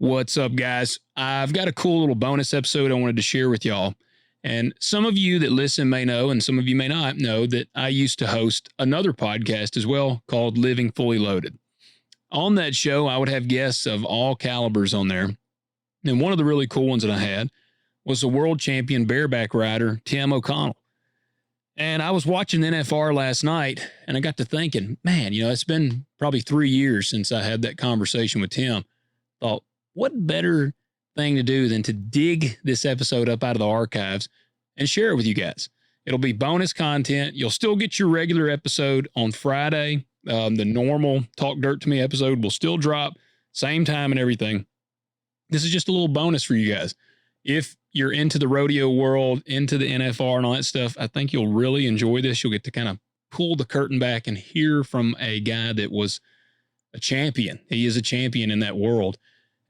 What's up, guys? I've got a cool little bonus episode I wanted to share with y'all. And some of you that listen may know, and some of you may not know, that I used to host another podcast as well called Living Fully Loaded. On that show, I would have guests of all calibers on there. And one of the really cool ones that I had was the World Champion Bareback Rider, Tim O'Connell. And I was watching NFR last night, and I got to thinking, man, it's been probably 3 years since I had that conversation with Tim. Thought, what better thing to do than to dig this episode up out of the archives and share it with you guys. It'll be bonus content. You'll still get your regular episode on Friday. The normal Talk Dirt to Me episode will still drop, same time and everything. This is just a little bonus for you guys. If you're into the rodeo world, into the NFR and all that stuff, I think you'll really enjoy this. You'll get to kind of pull the curtain back and hear from a guy that was a champion. He is a champion in that world.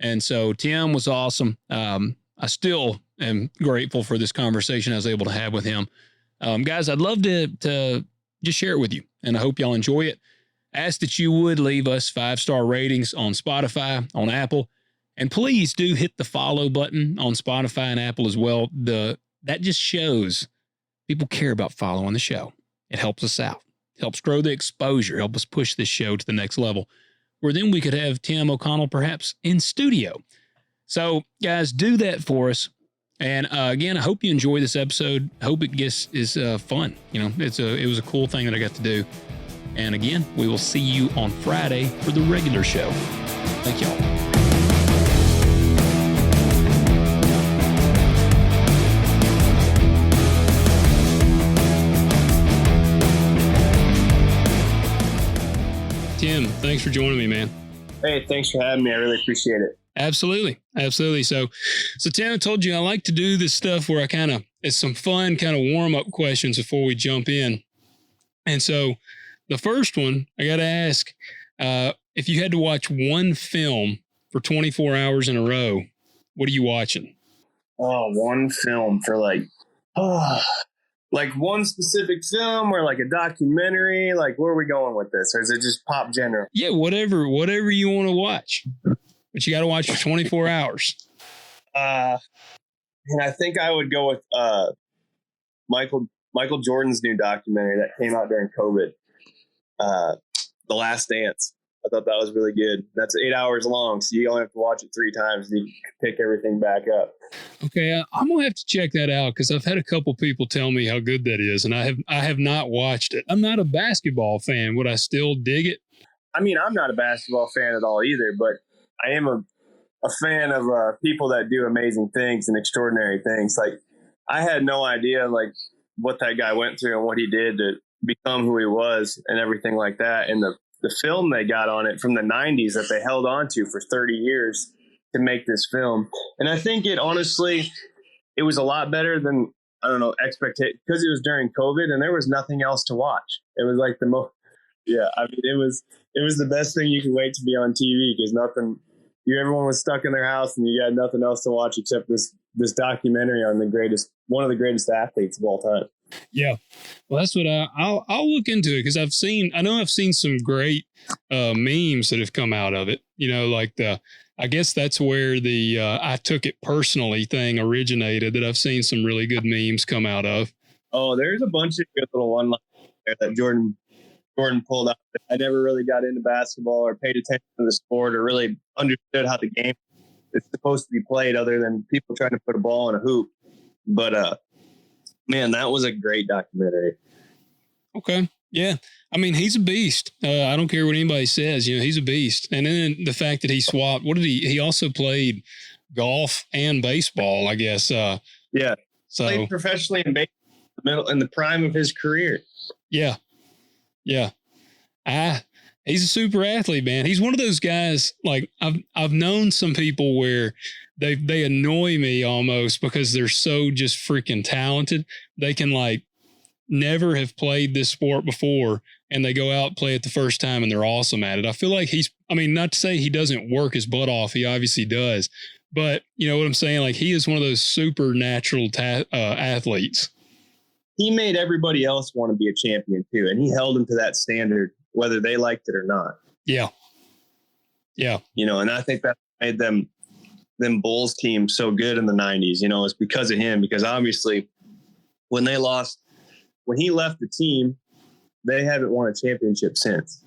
And so Tim was awesome. I still am grateful for this conversation I was able to have with him. Guys, I'd love to just share it with you, and I hope y'all enjoy it. Ask that you would leave us 5-star ratings on Spotify, on Apple, and please do hit the follow button on Spotify and Apple as well. That just shows people care about following the show. It helps us out. It helps grow the exposure, help us push this show to the next level, where then we could have Tim O'Connell perhaps in studio. So, guys, do that for us. And again, I hope you enjoy this episode. I hope it is fun. It was a cool thing that I got to do. And again, we will see you on Friday for the regular show. Thank y'all. Tim, thanks for joining me, man. Hey, thanks for having me. I really appreciate it. Absolutely. So Tim, I told you I like to do this stuff where it's some fun kind of warm up questions before we jump in. And so the first one I got to ask, if you had to watch one film for 24 hours in a row, what are you watching? Oh, one film for like one specific film or like a documentary? Like, where are we going with this? Or is it just pop general? Yeah, whatever you want to watch. But you got to watch for 24 hours. And I think I would go with Michael Jordan's new documentary that came out during COVID, The Last Dance. I thought that was really good. That's 8 hours long, so you only have to watch it 3 times and you can pick everything back up. Okay, I'm gonna have to check that out because I've had a couple people tell me how good that is, and I have not watched it. I'm not a basketball fan. Would I still dig it? I mean, I'm not a basketball fan at all either, but I am a fan of people that do amazing things and extraordinary things. Like, I had no idea what that guy went through and what he did to become who he was and everything like that. And the film they got on it from the 90s that they held on to for 30 years to make this film. And I think it was a lot better than, I don't know, expectation, because it was during COVID and there was nothing else to watch. It was like it was the best thing you could wait to be on TV, because everyone was stuck in their house and you had nothing else to watch except this documentary on one of the greatest athletes of all time. Yeah. Well, that's what I'll look into it, because I know I've seen some great memes that have come out of it. I guess that's where the I took it personally thing originated, that I've seen some really good memes come out of. Oh, there's a bunch of good little one-liners there that Jordan pulled out. I never really got into basketball or paid attention to the sport or really understood how the game is supposed to be played, other than people trying to put a ball in a hoop. But man, that was a great documentary. Okay. Yeah. I mean, he's a beast. I don't care what anybody says, he's a beast. And then the fact that he swapped, he also played golf and baseball, I guess. Yeah. So played professionally in baseball in the prime of his career. Yeah. Yeah. He's a super athlete, man. He's one of those guys, like I've known some people where they annoy me almost because they're so just freaking talented. They can never have played this sport before, and they go out and play it the first time and they're awesome at it. I feel like not to say he doesn't work his butt off. He obviously does, but you know what I'm saying? He is one of those supernatural athletes. He made everybody else want to be a champion too. And he held them to that standard, whether they liked it or not. Yeah. Yeah. And I think that made them them Bulls teams so good in the 90s. You know, it's because of him, because obviously when he left the team, they haven't won a championship since.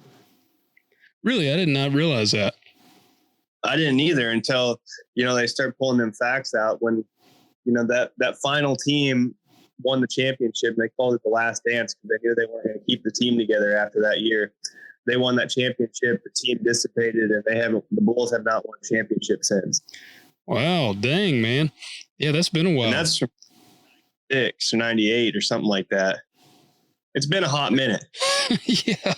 Really? I did not realize that. I didn't either until, you know, they start pulling them facts out when, you know, that final team won the championship, and they called it the last dance because they knew they weren't going to keep the team together after that year. They won that championship, the team dissipated, and the Bulls have not won a championship since. Wow, dang, man. Yeah, that's been a while. And that's from 96 or 98 or something like that. It's been a hot minute. Yeah.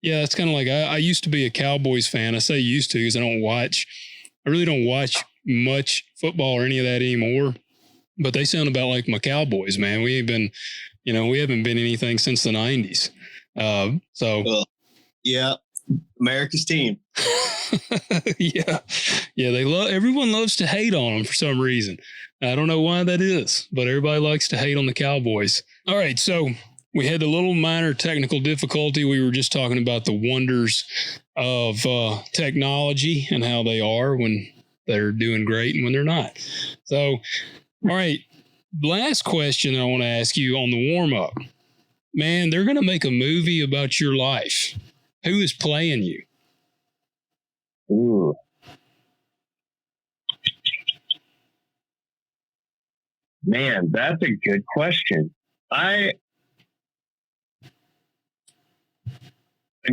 Yeah, it's kind of like I used to be a Cowboys fan. I say used to because I really don't watch much football or any of that anymore. But they sound about like my Cowboys, man. We haven't been anything since the 90s. Yeah, America's team. Yeah. Everyone loves to hate on them for some reason. I don't know why that is, but everybody likes to hate on the Cowboys. All right, so we had a little minor technical difficulty. We were just talking about the wonders of technology and how they are when they're doing great and when they're not. So, all right, last question I want to ask you on the warm-up. Man, they're going to make a movie about your life. Who is playing you? Ooh. Man, that's a good question. I'm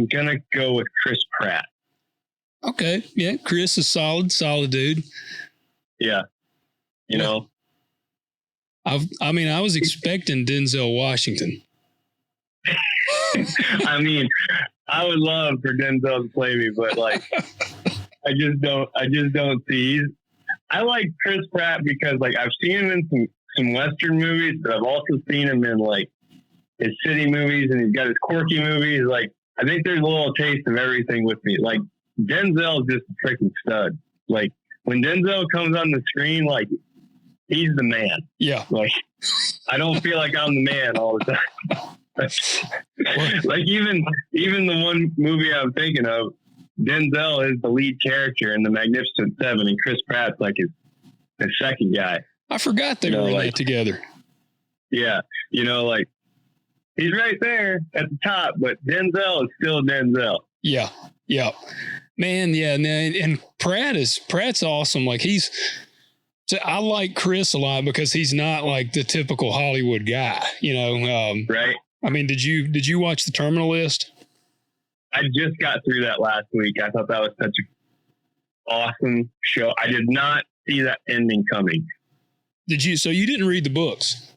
going to go with Chris Pratt. Okay. Yeah. Chris is solid dude. Yeah. You know, I was expecting Denzel Washington. I mean, I would love for Denzel to play me, but like, I just don't see. I like Chris Pratt because like I've seen him in some Western movies, but I've also seen him in like his city movies, and he's got his quirky movies. Like, I think there's a little taste of everything with me. Like, Denzel is just a freaking stud. Like, when Denzel comes on the screen, like, he's the man. Yeah. Like, I don't feel like I'm the man all the time. Like, even the one movie I'm thinking of, Denzel is the lead character in The Magnificent Seven, and Chris Pratt's like his second guy. I forgot they were in that together. Yeah. You know, like, he's right there at the top, but Denzel is still Denzel. Yeah. Yeah. Man, yeah. And Pratt's awesome. Like, I like Chris a lot because he's not like the typical Hollywood guy, you know? Right. I mean, did you watch The Terminal List? I just got through that last week. I thought that was such an awesome show. I did not see that ending coming. So you didn't read the books?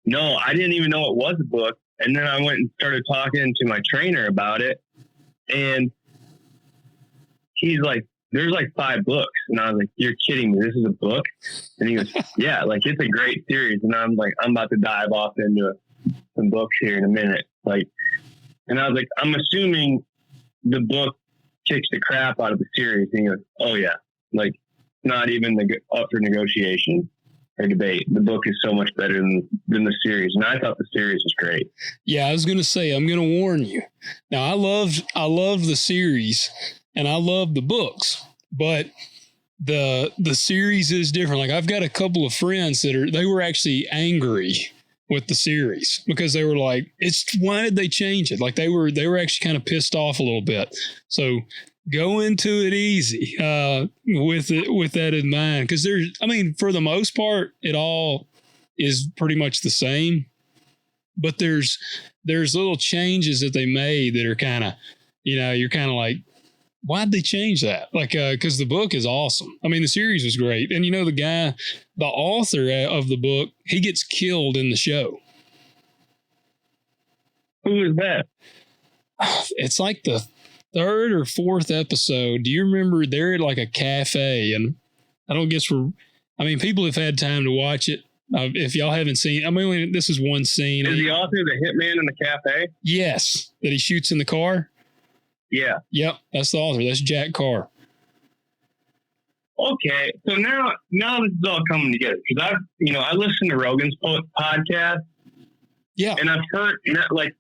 No, I didn't even know it was a book. And then I went and started talking to my trainer about it. And he's like, there's like 5 books. And I was like, you're kidding me. This is a book? And he goes, yeah, like, it's a great series. And I'm like, I'm about to dive off into some books here in a minute. Like, and I was like, I'm assuming the book kicks the crap out of the series. And he goes, oh yeah. Like, not even up for negotiation or debate. The book is so much better than the series. And I thought the series was great. Yeah, I was going to say, I'm going to warn you. Now, I love the series and I love the books, but the series is different. Like, I've got a couple of friends they were actually angry with the series because they were like, why did they change it? Like, they were actually kind of pissed off a little bit. So go into it easy with that in mind. Because for the most part, it all is pretty much the same. But there's little changes that they made that are kind of, you're kind of like, why'd they change that? Like, because the book is awesome. I mean, the series was great. And the author of the book, he gets killed in the show. Who is that? It's like the 3rd or 4th episode. Do you remember they're at like a cafe? And I don't guess people have had time to watch it. If y'all haven't seen, this is one scene. Is the author the hitman in the cafe? Yes. That he shoots in the car? Yeah. Yep. That's the author. That's Jack Carr. Okay. So now this is all coming together. Because I listen to Rogan's podcast. Yeah. And I've heard, like,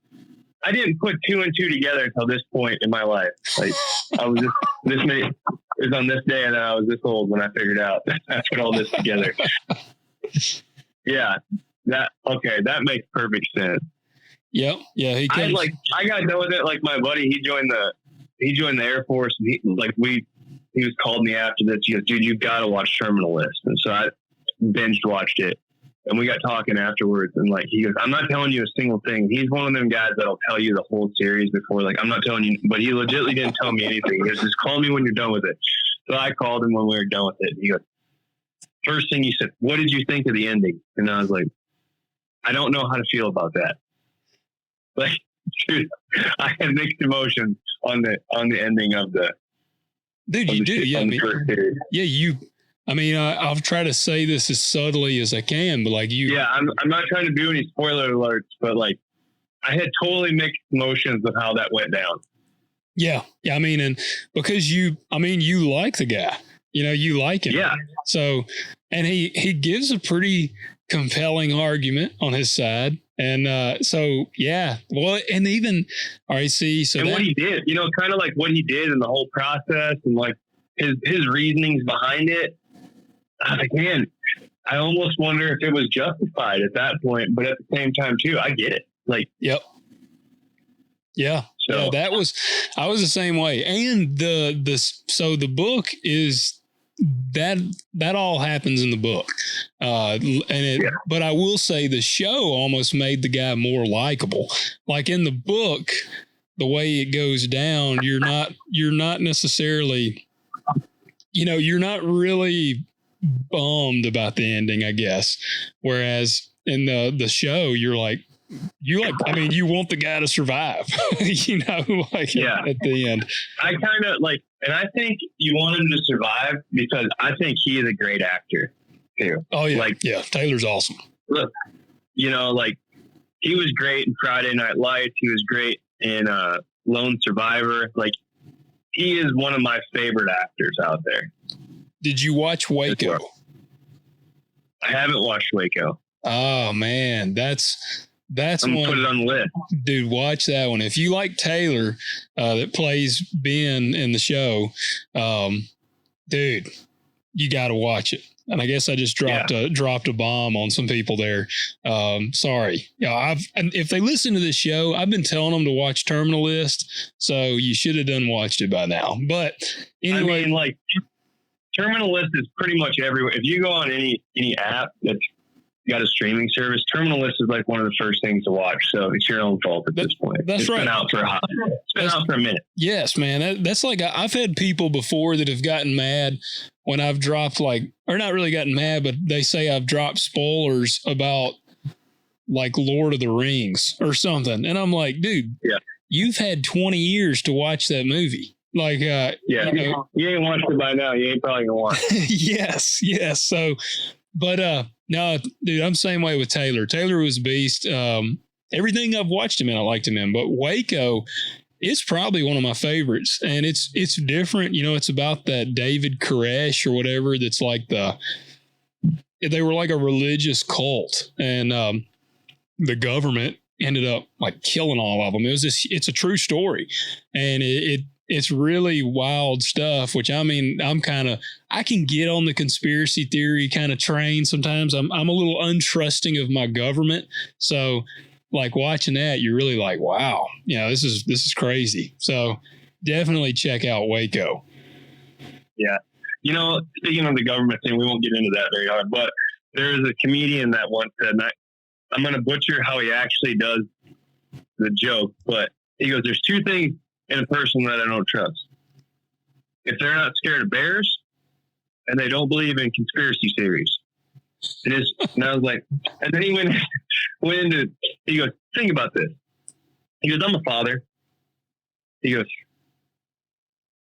I didn't put 2 and 2 together until this point in my life. Like, I was just this many. it was on this day and I was this old when I figured out I put all this together. Yeah. That makes perfect sense. Yep. Yeah. He comes. I got done with it. Like my buddy, he joined the Air Force, and he was called me after this. He goes, dude, you got to watch Terminal List. And so I binge watched it, and we got talking afterwards. And like, he goes, I'm not telling you a single thing. He's one of them guys that'll tell you the whole series before. Like, I'm not telling you, but he legitimately didn't tell me anything. He goes, just call me when you're done with it. So I called him when we were done with it. He goes, first thing he said, what did you think of the ending? And I was like, I don't know how to feel about that. Like, dude, I had mixed emotions on the ending of the. Dude, you do, yeah. I'll try to say this as subtly as I can, but like you. Yeah, I'm not trying to do any spoiler alerts, but like, I had totally mixed emotions of how that went down. Yeah, yeah. I mean, and because you like the guy, you like him. Yeah. So, and he gives a pretty compelling argument on his side. And so, yeah, well, and even, all right, see, so and what he did, kind of like what he did in the whole process and like his reasonings behind it. I was like, man, I almost wonder if it was justified at that point, but at the same time too, I get it. Like, yep. Yeah. So I was the same way. And the book is, that all happens in the book. But I will say the show almost made the guy more likable. Like in the book, the way it goes down, you're not necessarily, you're not really bummed about the ending, I guess. Whereas in the show, you want the guy to survive, at the end. I kind of like, and I think you want him to survive because I think he is a great actor too. Oh yeah. Taylor's awesome. Look, like he was great in Friday Night Lights. He was great in Lone Survivor. Like he is one of my favorite actors out there. Did you watch Waco? I haven't watched Waco. Oh man, that's I'm gonna put it on the list. Dude, watch that one. If you like Taylor, that plays Ben in the show, dude, you got to watch it. And I guess I just dropped a bomb on some people there. Sorry. Yeah, and if they listen to this show, I've been telling them to watch Terminal List, so you should have done watched it by now. But anyway, like Terminal List is pretty much everywhere. If you go on any app that's got a streaming service, Terminal List is like one of the first things to watch. So it's your own fault at this point. That's right. It's been out for a minute. Yes, man. That's like, I've had people before that have gotten mad when I've dropped or not really gotten mad, but they say I've dropped spoilers about like Lord of the Rings or something. And I'm like, dude, you've had 20 years to watch that movie. Like, you ain't watched it by now. You ain't probably gonna watch it. Yes. So, but, no, dude, I'm the same way with Taylor. Taylor was a beast. Everything I've watched him in, I liked him in. But Waco is probably one of my favorites. And it's different. It's about that David Koresh or whatever that's like they were like a religious cult. And the government ended up like killing all of them. It's a true story. And it's really wild stuff, which I mean, I can get on the conspiracy theory kind of train sometimes. I'm a little untrusting of my government. So like watching that, you're really like, wow, this is crazy. So definitely check out Waco. Yeah. Speaking of the government thing, we won't get into that very hard, but there's a comedian that once said, and I'm going to butcher how he actually does the joke, but he goes, there's two things in a person that I don't trust. If they're not scared of bears and they don't believe in conspiracy theories. And I was like, and then he went into, he goes, think about this. He goes, I'm a father. He goes,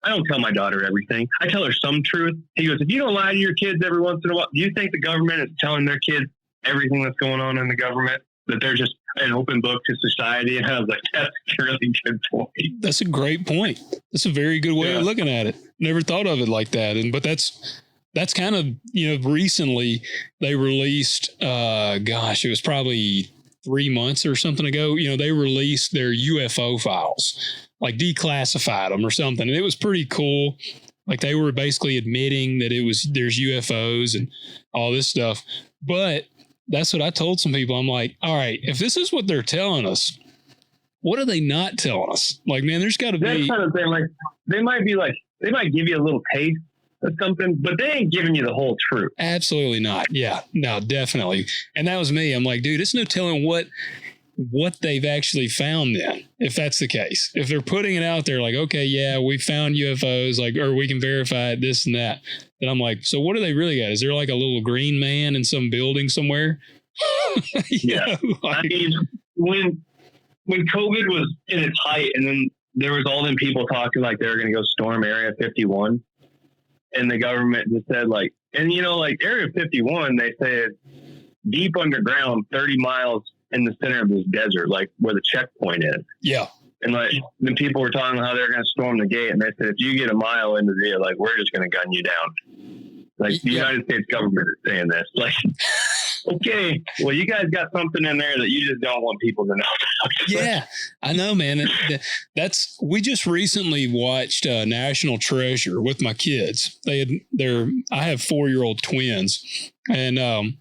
I don't tell my daughter everything. I tell her some truth. He goes, if you don't lie to your kids every once in a while, do you think the government is telling their kids everything that's going on in the government? That they're just an open book to society? And I was like, that's a really good point. That's a great point. That's a very good way of looking at it. Never thought of it like that. But that's kind of, recently they released, it was probably 3 months or something ago, they released their UFO files, like declassified them or something. And it was pretty cool. Like they were basically admitting that there's UFOs and all this stuff. But that's what I told some people. I'm like, all right, if this is what they're telling us, what are they not telling us? Like, man, there's got to be that kind of thing. Like they might give you a little taste of something, but they ain't giving you the whole truth. Absolutely not. Yeah, no, definitely. And that was me. I'm like, dude, it's no telling what they've actually found then, if that's the case. If they're putting it out there like, okay, yeah, we found UFOs, like, or we can verify it, this and that. Then I'm like, so what do they really got? Is there like a little green man in some building somewhere? Yeah. I mean, when COVID was in its height and then there was all them people talking like they were going to go storm Area 51 and the government just said like, and like Area 51, they say it's deep underground, 30 miles in the center of this desert, like where the checkpoint is. Yeah. And like the people were talking how they're going to storm the gate, and they said if you get a mile into the like we're just going to gun you down. Like the United States government is saying this. Like, okay, well you guys got something in there that you just don't want people to know about. Yeah, I know, man. We just recently watched National Treasure with my kids. I have 4-year-old twins, and I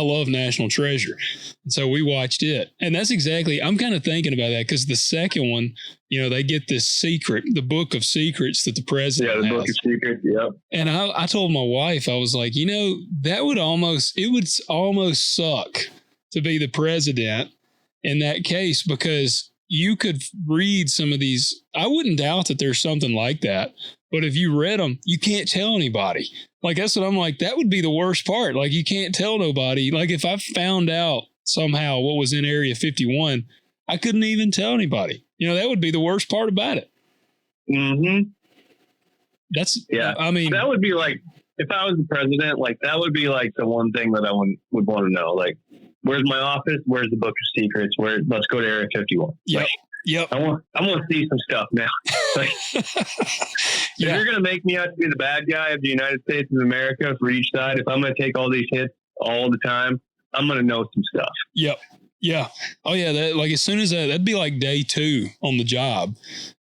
love National Treasure. So we watched it. And that's exactly, I'm kind of thinking about that because the second one, they get this secret, the book of secrets that the president has. Yeah, the book of secrets, yeah. And I told my wife, I was like, it would almost suck to be the president in that case because you could read some of these. I wouldn't doubt that there's something like that. But if you read them, you can't tell anybody. Like, that's what I'm like, that would be the worst part. Like, you can't tell nobody. Like, if I found out somehow what was in Area 51, I couldn't even tell anybody. That would be the worst part about it. Mm-hmm. I mean, that would be like, if I was the president, like, that would be like the one thing that I would want to know. Like, where's my office? Where's the book of secrets? Let's go to Area 51. Yep. Like, yep. I want to see some stuff now. Like, if you're going to make me out to be the bad guy of the United States of America for each side, if I'm going to take all these hits all the time, I'm going to know some stuff. Yep. Yeah. Oh yeah. Like as soon as that'd be like day 2 on the job.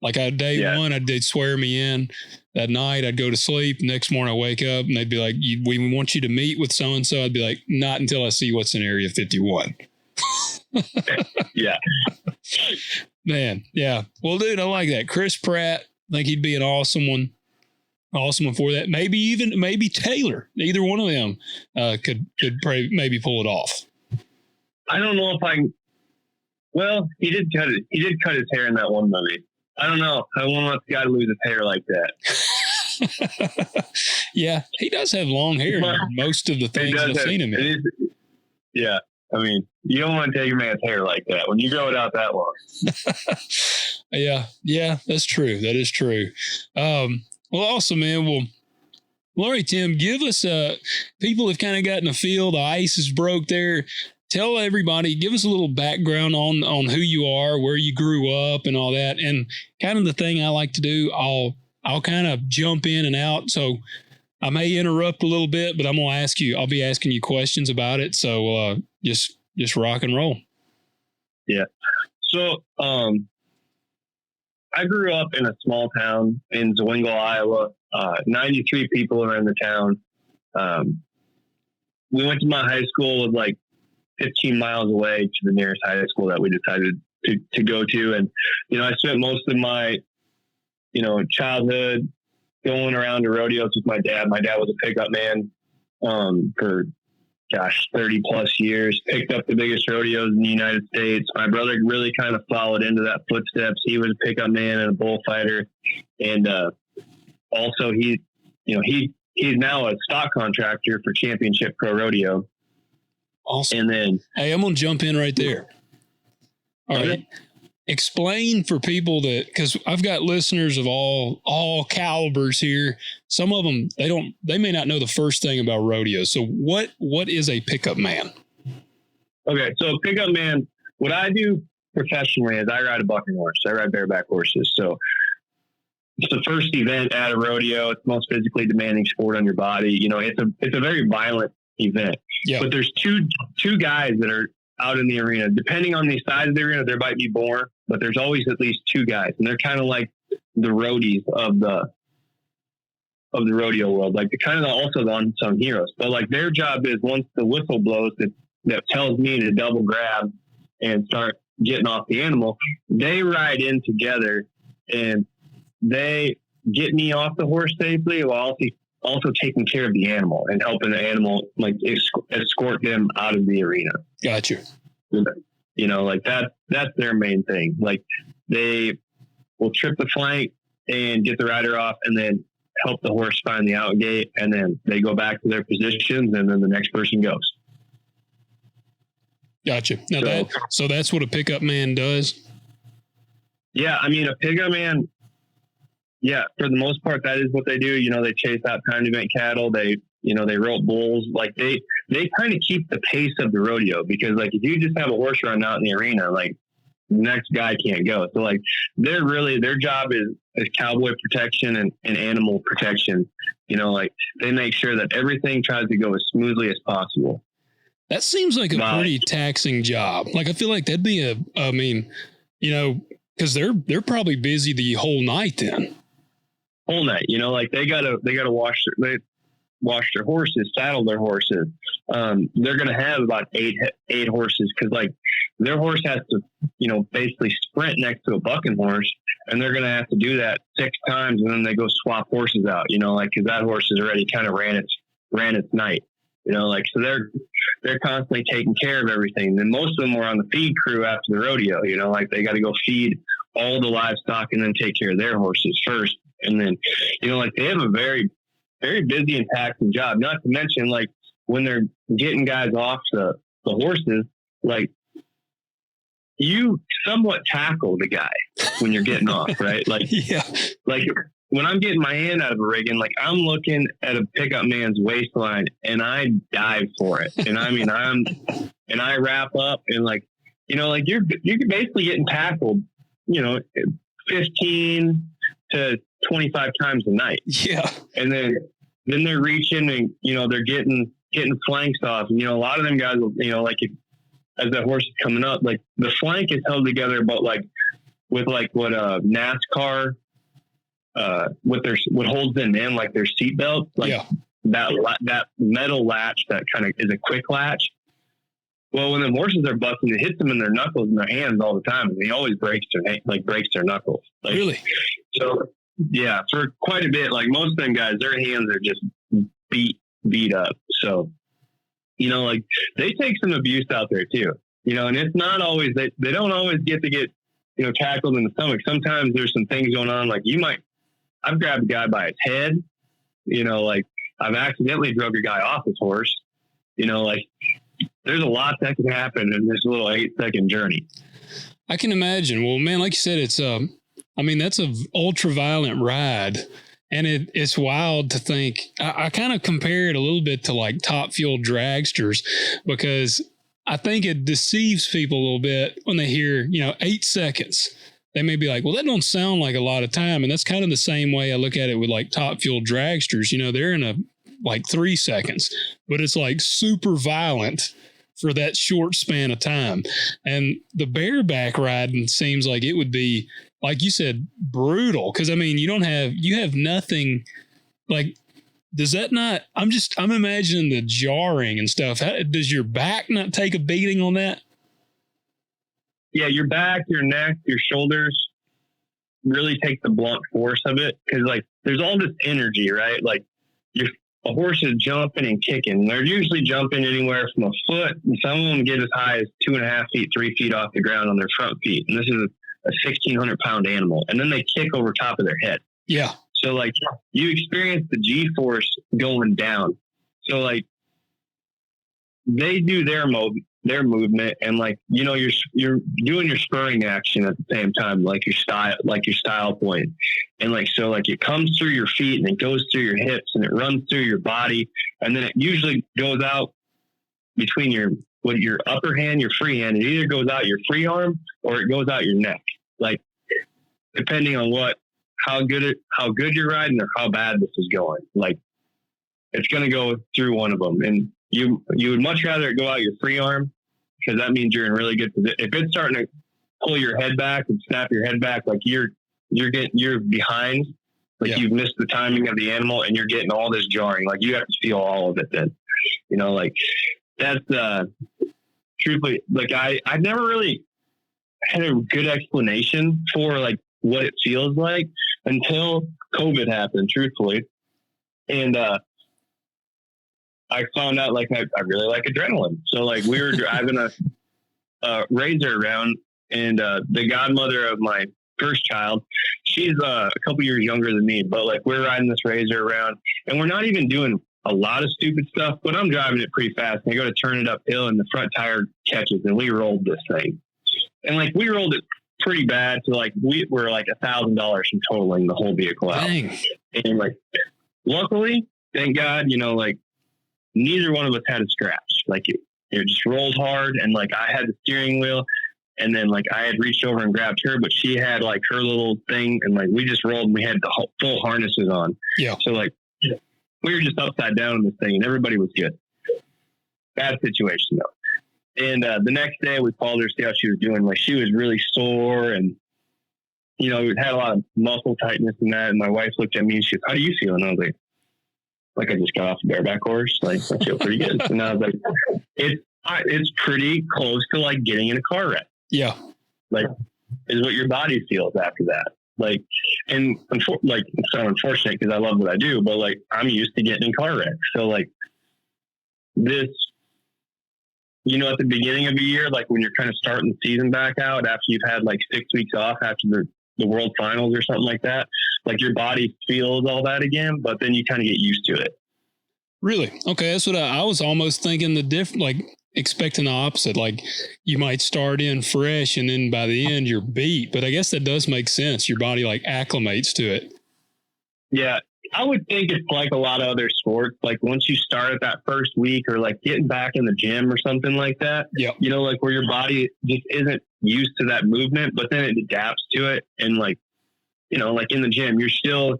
Like day 1, they'd swear me in. That night I'd go to sleep. Next morning I wake up and they'd be like, we want you to meet with so-and-so. I'd be like, not until I see what's in Area 51. Yeah. Man. Yeah. Well, dude, I like that. Chris Pratt, I think he'd be an awesome one for that. Maybe Taylor, either one of them could maybe pull it off. I don't know if well, he did cut his hair in that one movie. I don't know. I won't let the guy lose his hair like that. Yeah, he does have long hair in most of the things I've seen him in. Yeah. I mean, you don't want to take your man's hair like that when you grow it out that long. Yeah, that's true. That is true. Well, awesome, man. Well, all right, Tim, give us, people have kind of gotten a feel. The ice is broke there. Tell everybody, give us a little background on who you are, where you grew up and all that. And kind of the thing I like to do, I'll kind of jump in and out. So I may interrupt a little bit, but I'll be asking you questions about it. So just rock and roll. Yeah. So I grew up in a small town in Zwingle, Iowa. 93 people are in the town. We went to my high school with like 15 miles away to the nearest high school that we decided to go to. And, I spent most of my, childhood going around to rodeos with my dad. My dad was a pickup man for 30 plus years, picked up the biggest rodeos in the United States. My brother really kind of followed into that footsteps. He was a pickup man and a bullfighter. And also he's now a stock contractor for Championship Pro Rodeo. Awesome. And then, hey, I'm going to jump in right there. All right. Explain for people because I've got listeners of all calibers here. Some of them, they may not know the first thing about rodeo. So what is a pickup man? Okay. So pickup man, what I do professionally is I ride a bucking horse. I ride bareback horses. So it's the first event at a rodeo. It's the most physically demanding sport on your body. It's a very violent event. Yeah. But there's two guys that are out in the arena. Depending on the size of the arena, there might be more, but there's always at least 2 guys, and they're kind of like the roadies of the of the rodeo world, like the kind of also the unsung heroes. But like their job is once the whistle blows that tells me to double grab and start getting off the animal, they ride in together and they get me off the horse safely while also taking care of the animal and helping the animal like escort them out of the arena. Gotcha. You know, like that's their main thing. Like they will trip the flank and get the rider off and then help the horse find the out gate, and then they go back to their positions and then the next person goes. Gotcha. Now so that's what a pickup man does? Yeah, I mean, a pickup man, yeah, for the most part, that is what they do. You know, they chase out time event cattle. They rope bulls. Like they kind of keep the pace of the rodeo, because like if you just have a horse run out in the arena, like the next guy can't go. So like their job is cowboy protection and animal protection. You know, like they make sure that everything tries to go as smoothly as possible. That seems like a pretty taxing job. Like, I feel like that'd be because they're probably busy the whole night then. Whole night, you know, like they gotta wash their horses, saddle their horses. They're gonna have about eight horses, because like their horse has to, you know, basically sprint next to a bucking horse, and they're gonna have to do that 6 times, and then they go swap horses out. You know, like because that horse has already kind of ran its night. You know, like so they're constantly taking care of everything. And most of them were on the feed crew after the rodeo. You know, like they got to go feed all the livestock and then take care of their horses first. And then, you know, like they have a very, very busy and taxing job. Not to mention, like when they're getting guys off the horses, like you somewhat tackle the guy when you're getting off, right? Like, yeah, like when I'm getting my hand out of a rigging, like I'm looking at a pickup man's waistline and I dive for it. And I mean, and I wrap up and like, you know, like you're basically getting tackled, you know, 15 to 25 times a night. Yeah. And then they're reaching and, you know, they're getting flanks off. And, you know, a lot of them guys, you know, like as that horse is coming up, like the flank is held together, but like with like what NASCAR, what holds them in, like their seat belts, like that metal latch that kind of is a quick latch. Well, when the horses are busting, it hits them in their knuckles and their hands all the time, and he always breaks their knuckles. Like, really? So yeah, for quite a bit. Like most of them guys, their hands are just beat up. So, you know, like they take some abuse out there too. You know, and it's not always they don't always get, you know, tackled in the stomach. Sometimes there's some things going on. Like I've grabbed a guy by his head. You know, like I've accidentally drug a guy off his horse. You know, like there's a lot that can happen in this little 8-second journey. I can imagine. Well, man, like you said, it's I mean, that's a ultra violent ride, and it's wild to think. I kind of compare it a little bit to like top fuel dragsters, because I think it deceives people a little bit when they hear, you know, 8 seconds. They may be like, well, that don't sound like a lot of time. And that's kind of the same way I look at it with like top fuel dragsters. You know, they're in like 3 seconds, but it's like super violent for that short span of time. And the bareback riding seems like it would be, like you said, brutal. Cause I mean, you have nothing like, does that not, I'm imagining the jarring and stuff. Does your back not take a beating on that? Yeah, your back, your neck, your shoulders really take the blunt force of it, because like there's all this energy, right? Like a horse is jumping and kicking. They're usually jumping anywhere from a foot, and some of them get as high as 2.5 feet, 3 feet off the ground on their front feet. And this is a 1,600-pound animal, and then they kick over top of their head. Yeah. So like you experience the G-force going down. So like they do their movement, and like, you know, you're doing your spurring action at the same time, like your style point. And like, so like it comes through your feet and it goes through your hips and it runs through your body. And then it usually goes out between your upper hand, your free hand. It either goes out your free arm or it goes out your neck. Like depending on how good you're riding or how bad this is going. Like it's going to go through one of them. And you would much rather it go out your free arm, because that means you're in really good position. If it's starting to pull your head back and snap your head back, like you're behind, Like you've missed the timing of the animal and you're getting all this jarring. Like you have to feel all of it then, like that's truthfully, like I never really had a good explanation for like what it feels like until COVID happened, truthfully. And I found out like I really like adrenaline. So like we were driving a razor around, and the godmother of my first child, she's a couple years younger than me, but like we're riding this razor around and we're not even doing a lot of stupid stuff, but I'm driving it pretty fast and I go to turn it uphill and the front tire catches and we rolled this thing. And like we rolled it pretty bad. So like we were like $1,000 from totaling the whole vehicle out. Dang. And like, luckily, thank God, like neither one of us had a scratch. Like it just rolled hard, and like I had the steering wheel, and then like I had reached over and grabbed her, but she had like her little thing, and like we just rolled and we had the full harnesses on. Yeah. So like we were just upside down in this thing and everybody was good. Bad situation though. And the next day we called her to see how she was doing. Like she was really sore, and we had a lot of muscle tightness and that. And my wife looked at me and she goes, "How do you feel?" And I was like I just got off a bareback horse. Like I feel pretty good. And I was like, it's pretty close to like getting in a car wreck. Yeah. Like is what your body feels after that. Like, and like it's so unfortunate because I love what I do, but like I'm used to getting in car wrecks. So like this, at the beginning of a year, like when you're kind of starting the season back out after you've had like 6 weeks off after the World Finals or something like that, like your body feels all that again, but then you kind of get used to it. Really? Okay. That's what I was almost thinking like expecting the opposite. Like you might start in fresh and then by the end you're beat, but I guess that does make sense. Your body like acclimates to it. Yeah. I would think it's like a lot of other sports. Like once you start at that first week or like getting back in the gym or something like that, like where your body just isn't used to that movement, but then it adapts to it. And like, like in the gym, you're still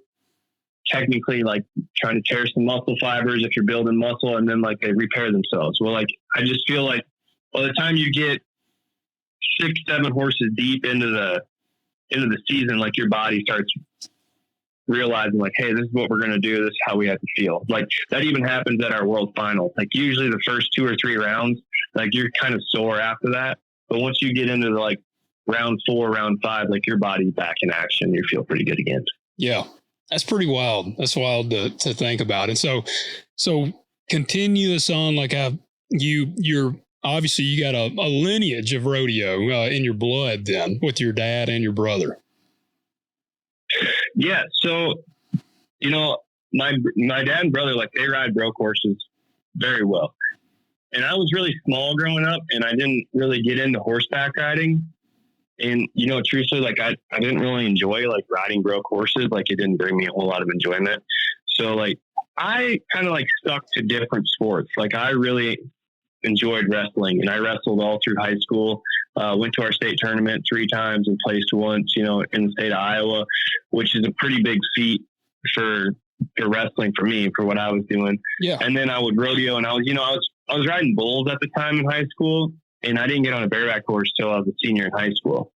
technically like trying to tear some muscle fibers if you're building muscle, and then like they repair themselves. Well, like I just feel like by the time you get 6-7 horses deep into the season, like your body starts realizing like, hey, this is what we're going to do. This is how we have to feel. Like that even happens at our World Finals. Like usually the first 2 or 3 rounds, like you're kind of sore after that. But once you get into like round 4, round 5, like your body's back in action. You feel pretty good again. Yeah. That's pretty wild. That's wild to think about. And so continue this on. Like you're obviously you got a lineage of rodeo in your blood then with your dad and your brother. Yeah. So, my dad and brother, like they ride broke horses very well. And I was really small growing up and I didn't really get into horseback riding. And, truthfully, like I didn't really enjoy like riding broke horses. Like it didn't bring me a whole lot of enjoyment. So like I kind of like stuck to different sports. Like I really enjoyed wrestling, and I wrestled all through high school. Went to our state tournament 3 times and placed once, in the state of Iowa, which is a pretty big feat for wrestling for me, for what I was doing. Yeah. And then I would rodeo, and I was riding bulls at the time in high school, and I didn't get on a bareback horse till I was a senior in high school.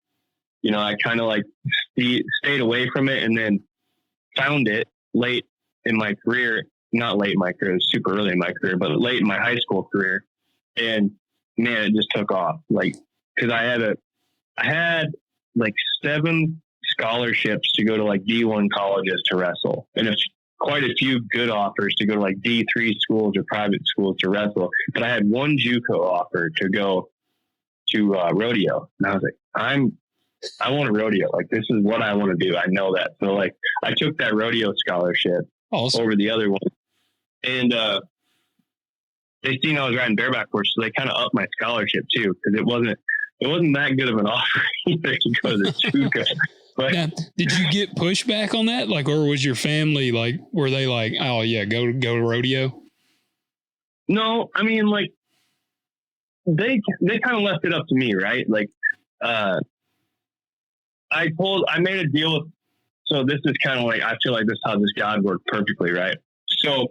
I kind of like stayed away from it, and then found it late in my career. Not late in my career, it was super early in my career, but late in my high school career. And man, it just took off. Like, cause I had like 7 scholarships to go to like D1 colleges to wrestle. And it's quite a few good offers to go to like D3 schools or private schools to wrestle. But I had 1 JUCO offer to go to rodeo. And I was like, I want to rodeo. Like, this is what I want to do. I know that. So like, I took that rodeo scholarship over the other one. And, they seen I was riding bareback horse, so they kind of upped my scholarship too, because it wasn't that good of an offer either to go to the JUCO. But now, did you get pushback on that? Like, or was your family like, were they like, oh yeah, go to rodeo? No, I mean, like they kind of left it up to me, right? Like, I made a deal with. So this is kind of like, I feel like this is how this God worked perfectly, right? So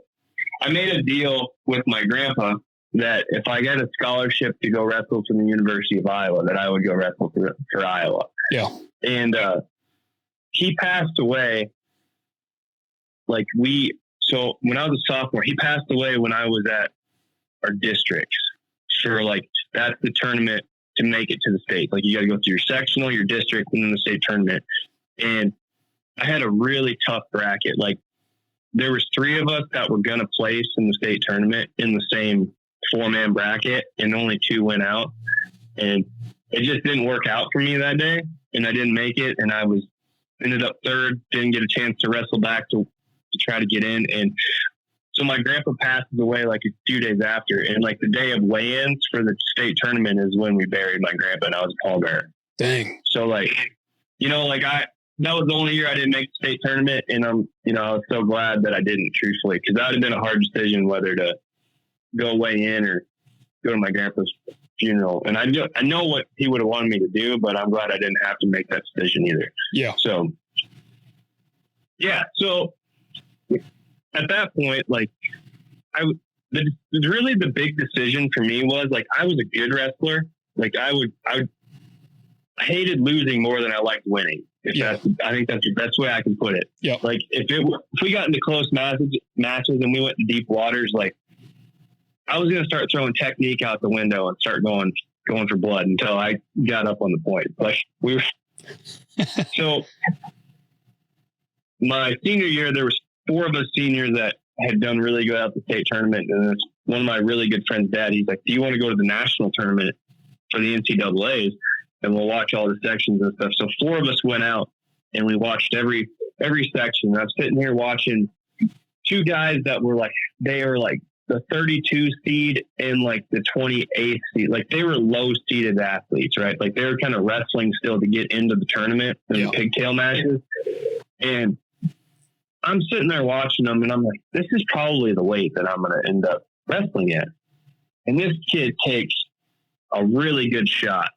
I made a deal with my grandpa that if I get a scholarship to go wrestle from the University of Iowa, that I would go wrestle for Iowa. Yeah. And he passed away like so when I was a sophomore, he passed away when I was at our districts for like, that's the tournament to make it to the state. Like you got to go through your sectional, your district, and then the state tournament. And I had a really tough bracket. Like there was 3 of us that were going to place in the state tournament in the same 4-man bracket, and only 2 went out. And it just didn't work out for me that day, and I didn't make it. And I ended up 3rd, didn't get a chance to wrestle back to try to get in. And so my grandpa passes away like a few days after, and like the day of weigh-ins for the state tournament is when we buried my grandpa, and I was a pallbearer. Dang. So like, you know, like that was the only year I didn't make the state tournament, and I was so glad that I didn't, truthfully, because that would have been a hard decision whether to go weigh in or go to my grandpa's funeral. And I know what he would have wanted me to do, but I'm glad I didn't have to make that decision either. Yeah. So yeah. So at that point, like really the big decision for me was like, I was a good wrestler. Like I hated losing more than I liked winning. I think that's the best way I can put it. Yeah. Like if we got into close matches and we went to deep waters, like I was going to start throwing technique out the window and start going for blood until I got up on the point. Like we were, so my senior year, there was 4 of us seniors that had done really good at the state tournament. And it's one of my really good friends' dad, he's like, do you want to go to the national tournament for the NCAAs? And we'll watch all the sections and stuff. So 4 of us went out and we watched every section. And I was sitting here watching 2 guys that were like, they were like the 32 seed and like the 28th seed. Like they were low seeded athletes, right? Like they were kind of wrestling still to get into the tournament and the pigtail matches. And I'm sitting there watching them and I'm like, this is probably the weight that I'm going to end up wrestling at. And this kid takes a really good shot,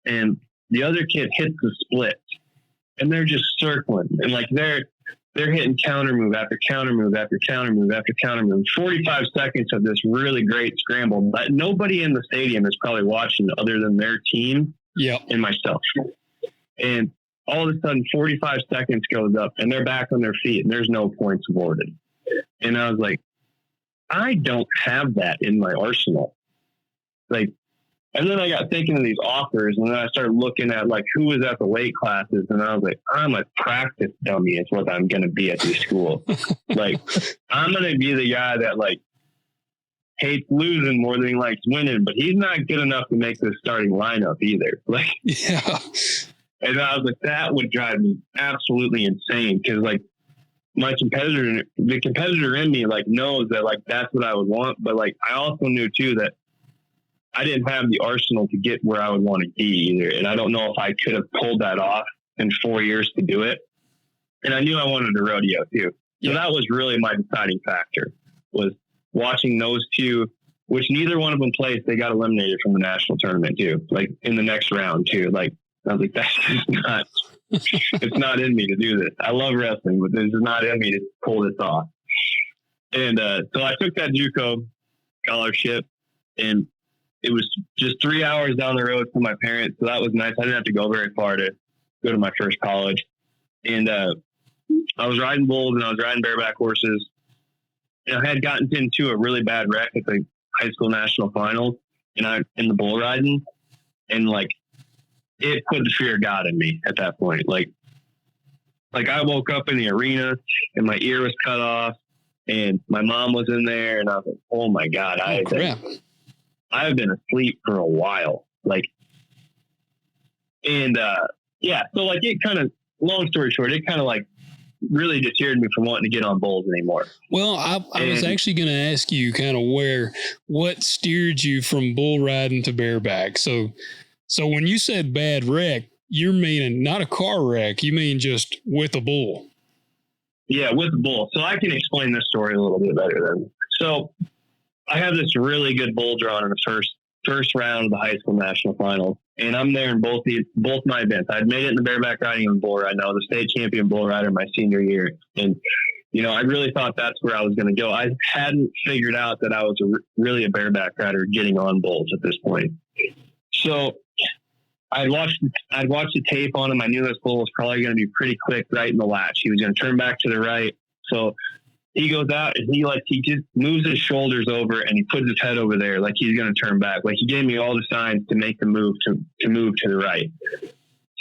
and the other kid hits the split, and they're just circling, and like they're hitting counter move after counter move after counter move after counter move. 45 seconds of this really great scramble, but nobody in the stadium is probably watching other than their team and myself. And all of a sudden 45 seconds goes up and they're back on their feet and there's no points awarded. And I was like, I don't have that in my arsenal. Like, and then I got thinking of these offers, and then I started looking at like who was at the weight classes, and I was like, I'm a practice dummy is what I'm going to be at these schools. Like, I'm going to be the guy that like hates losing more than he likes winning, but he's not good enough to make the starting lineup either. Like, yeah. And I was like, that would drive me absolutely insane, because like the competitor in me like knows that like that's what I would want, but like I also knew too that I didn't have the arsenal to get where I would want to be either. And I don't know if I could have pulled that off in 4 years to do it. And I knew I wanted a rodeo too. So that was really my deciding factor, was watching those 2, which neither one of them placed. They got eliminated from the national tournament too, like in the next round too. Like, I was like, that's just not, it's not in me to do this. I love wrestling, but this is not in me to pull this off. And so I took that JUCO scholarship, and it was just 3 hours down the road from my parents. So that was nice. I didn't have to go very far to go to my first college. And I was riding bulls and I was riding bareback horses. And I had gotten into a really bad wreck at the high school national finals, and in the bull riding. And like, it put the fear of God in me at that point. Like I woke up in the arena and my ear was cut off and my mom was in there, and I was like, oh my God, I've been asleep for a while. Like, and so like it kind of, long story short, it kind of like really deterred me from wanting to get on bulls anymore. Well, I was actually going to ask you kind of what steered you from bull riding to bareback. So when you said bad wreck, you're meaning not a car wreck, you mean just with a bull. Yeah, with the bull. So I can explain this story a little bit better then. So I have this really good bull drawn in the first round of the high school national finals, and I'm there in both my events. I'd made it in the bareback riding and bull ride. I was the state champion bull rider my senior year, and I really thought that's where I was going to go. I hadn't figured out that I was really a bareback rider getting on bulls at this point. So I'd watched the tape on him. I knew this bull was probably going to be pretty quick right in the latch. He was going to turn back to the right, So he goes out and he just moves his shoulders over and he puts his head over there like he's going to turn back. Like he gave me all the signs to make the move to move to the right.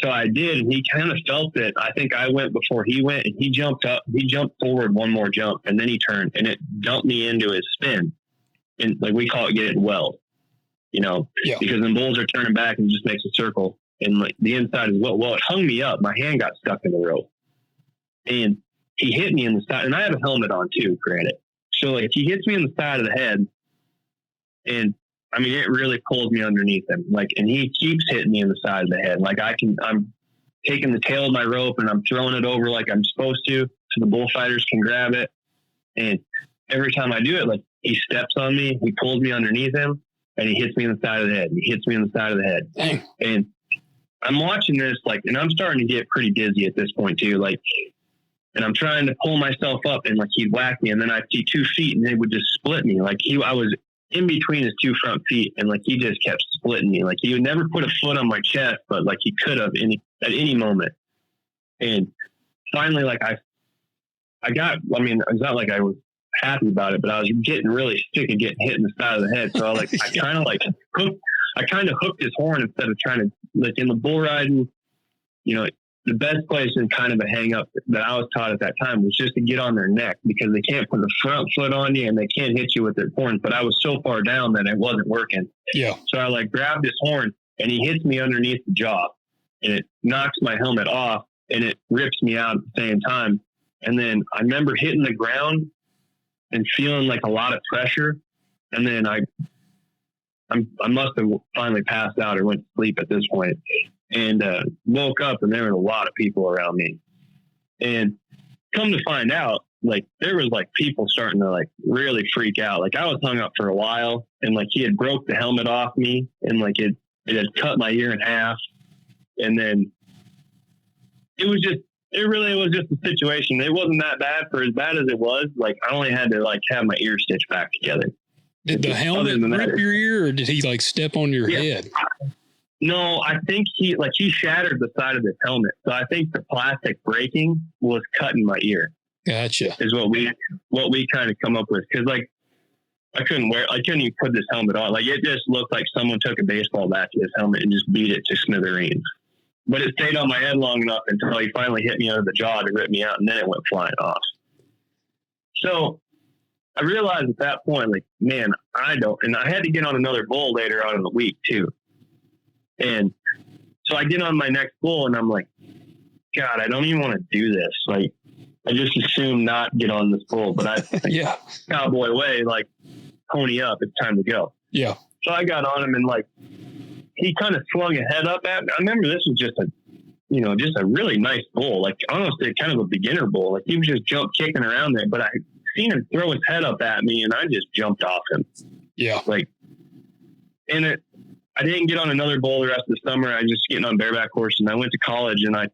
So I did, and he kind of felt it. I think I went before he went, and he jumped up. He jumped forward one more jump, and then he turned, and it dumped me into his spin. And like we call it getting weld, because the bulls are turning back and just makes a circle, and like the inside is well, it hung me up. My hand got stuck in the rope, and he hit me in the side, and I have a helmet on too, granted. So like he hits me in the side of the head, and I mean, it really pulls me underneath him. Like, and he keeps hitting me in the side of the head. Like I'm taking the tail of my rope and I'm throwing it over like I'm supposed to, so the bullfighters can grab it. And every time I do it, like he steps on me, he pulls me underneath him, and he hits me in the side of the head. He hits me in the side of the head. Dang. And I'm watching this, like, and I'm starting to get pretty dizzy at this point too. Like, and I'm trying to pull myself up, and like he'd whack me, and then I'd see 2 feet, and they would just split me. Like I was in between his 2 front feet, and like he just kept splitting me. Like he would never put a foot on my chest, but like he could have at any moment. And finally, like it's not like I was happy about it, but I was getting really sick of getting hit in the side of the head. So I kind of hooked his horn instead of trying to, like in the bull riding, the best place and kind of a hang up that I was taught at that time was just to get on their neck, because they can't put the front foot on you and they can't hit you with their horns. But I was so far down that it wasn't working. Yeah. So I like grabbed his horn, and he hits me underneath the jaw, and it knocks my helmet off, and it rips me out at the same time. And then I remember hitting the ground and feeling like a lot of pressure. And then I must have finally passed out or went to sleep at this point. And woke up, and there were a lot of people around me. And come to find out, like there was like people starting to like really freak out. Like I was hung up for a while, and like he had broke the helmet off me, and like it had cut my ear in half. And then it really was just a situation. It wasn't that bad. For as bad as it was, like I only had to like have my ear stitched back together. Did the helmet rip your ear, or did he like step on your head? No, I think he shattered the side of his helmet. So I think the plastic breaking was cutting my ear. Gotcha. Is what we kind of come up with. Cause like I couldn't even put this helmet on. Like it just looked like someone took a baseball bat to his helmet and just beat it to smithereens. But it stayed on my head long enough until he finally hit me under the jaw to rip me out, and then it went flying off. So I realized at that point, like, man, and I had to get on another bull later on in the week too. And so I get on my next bull, and I'm like, God, I don't even want to do this. Like, I just assume not get on this bull, but cowboy way, like, pony up, it's time to go. Yeah. So I got on him, and like, he kind of swung a head up at me. I remember this was just a really nice bull, like honestly, kind of a beginner bull. Like he was just kicking around there, but I seen him throw his head up at me, and I just jumped off him. Yeah. Like, and I didn't get on another bull the rest of the summer. I just getting on bareback horse, and I went to college, and I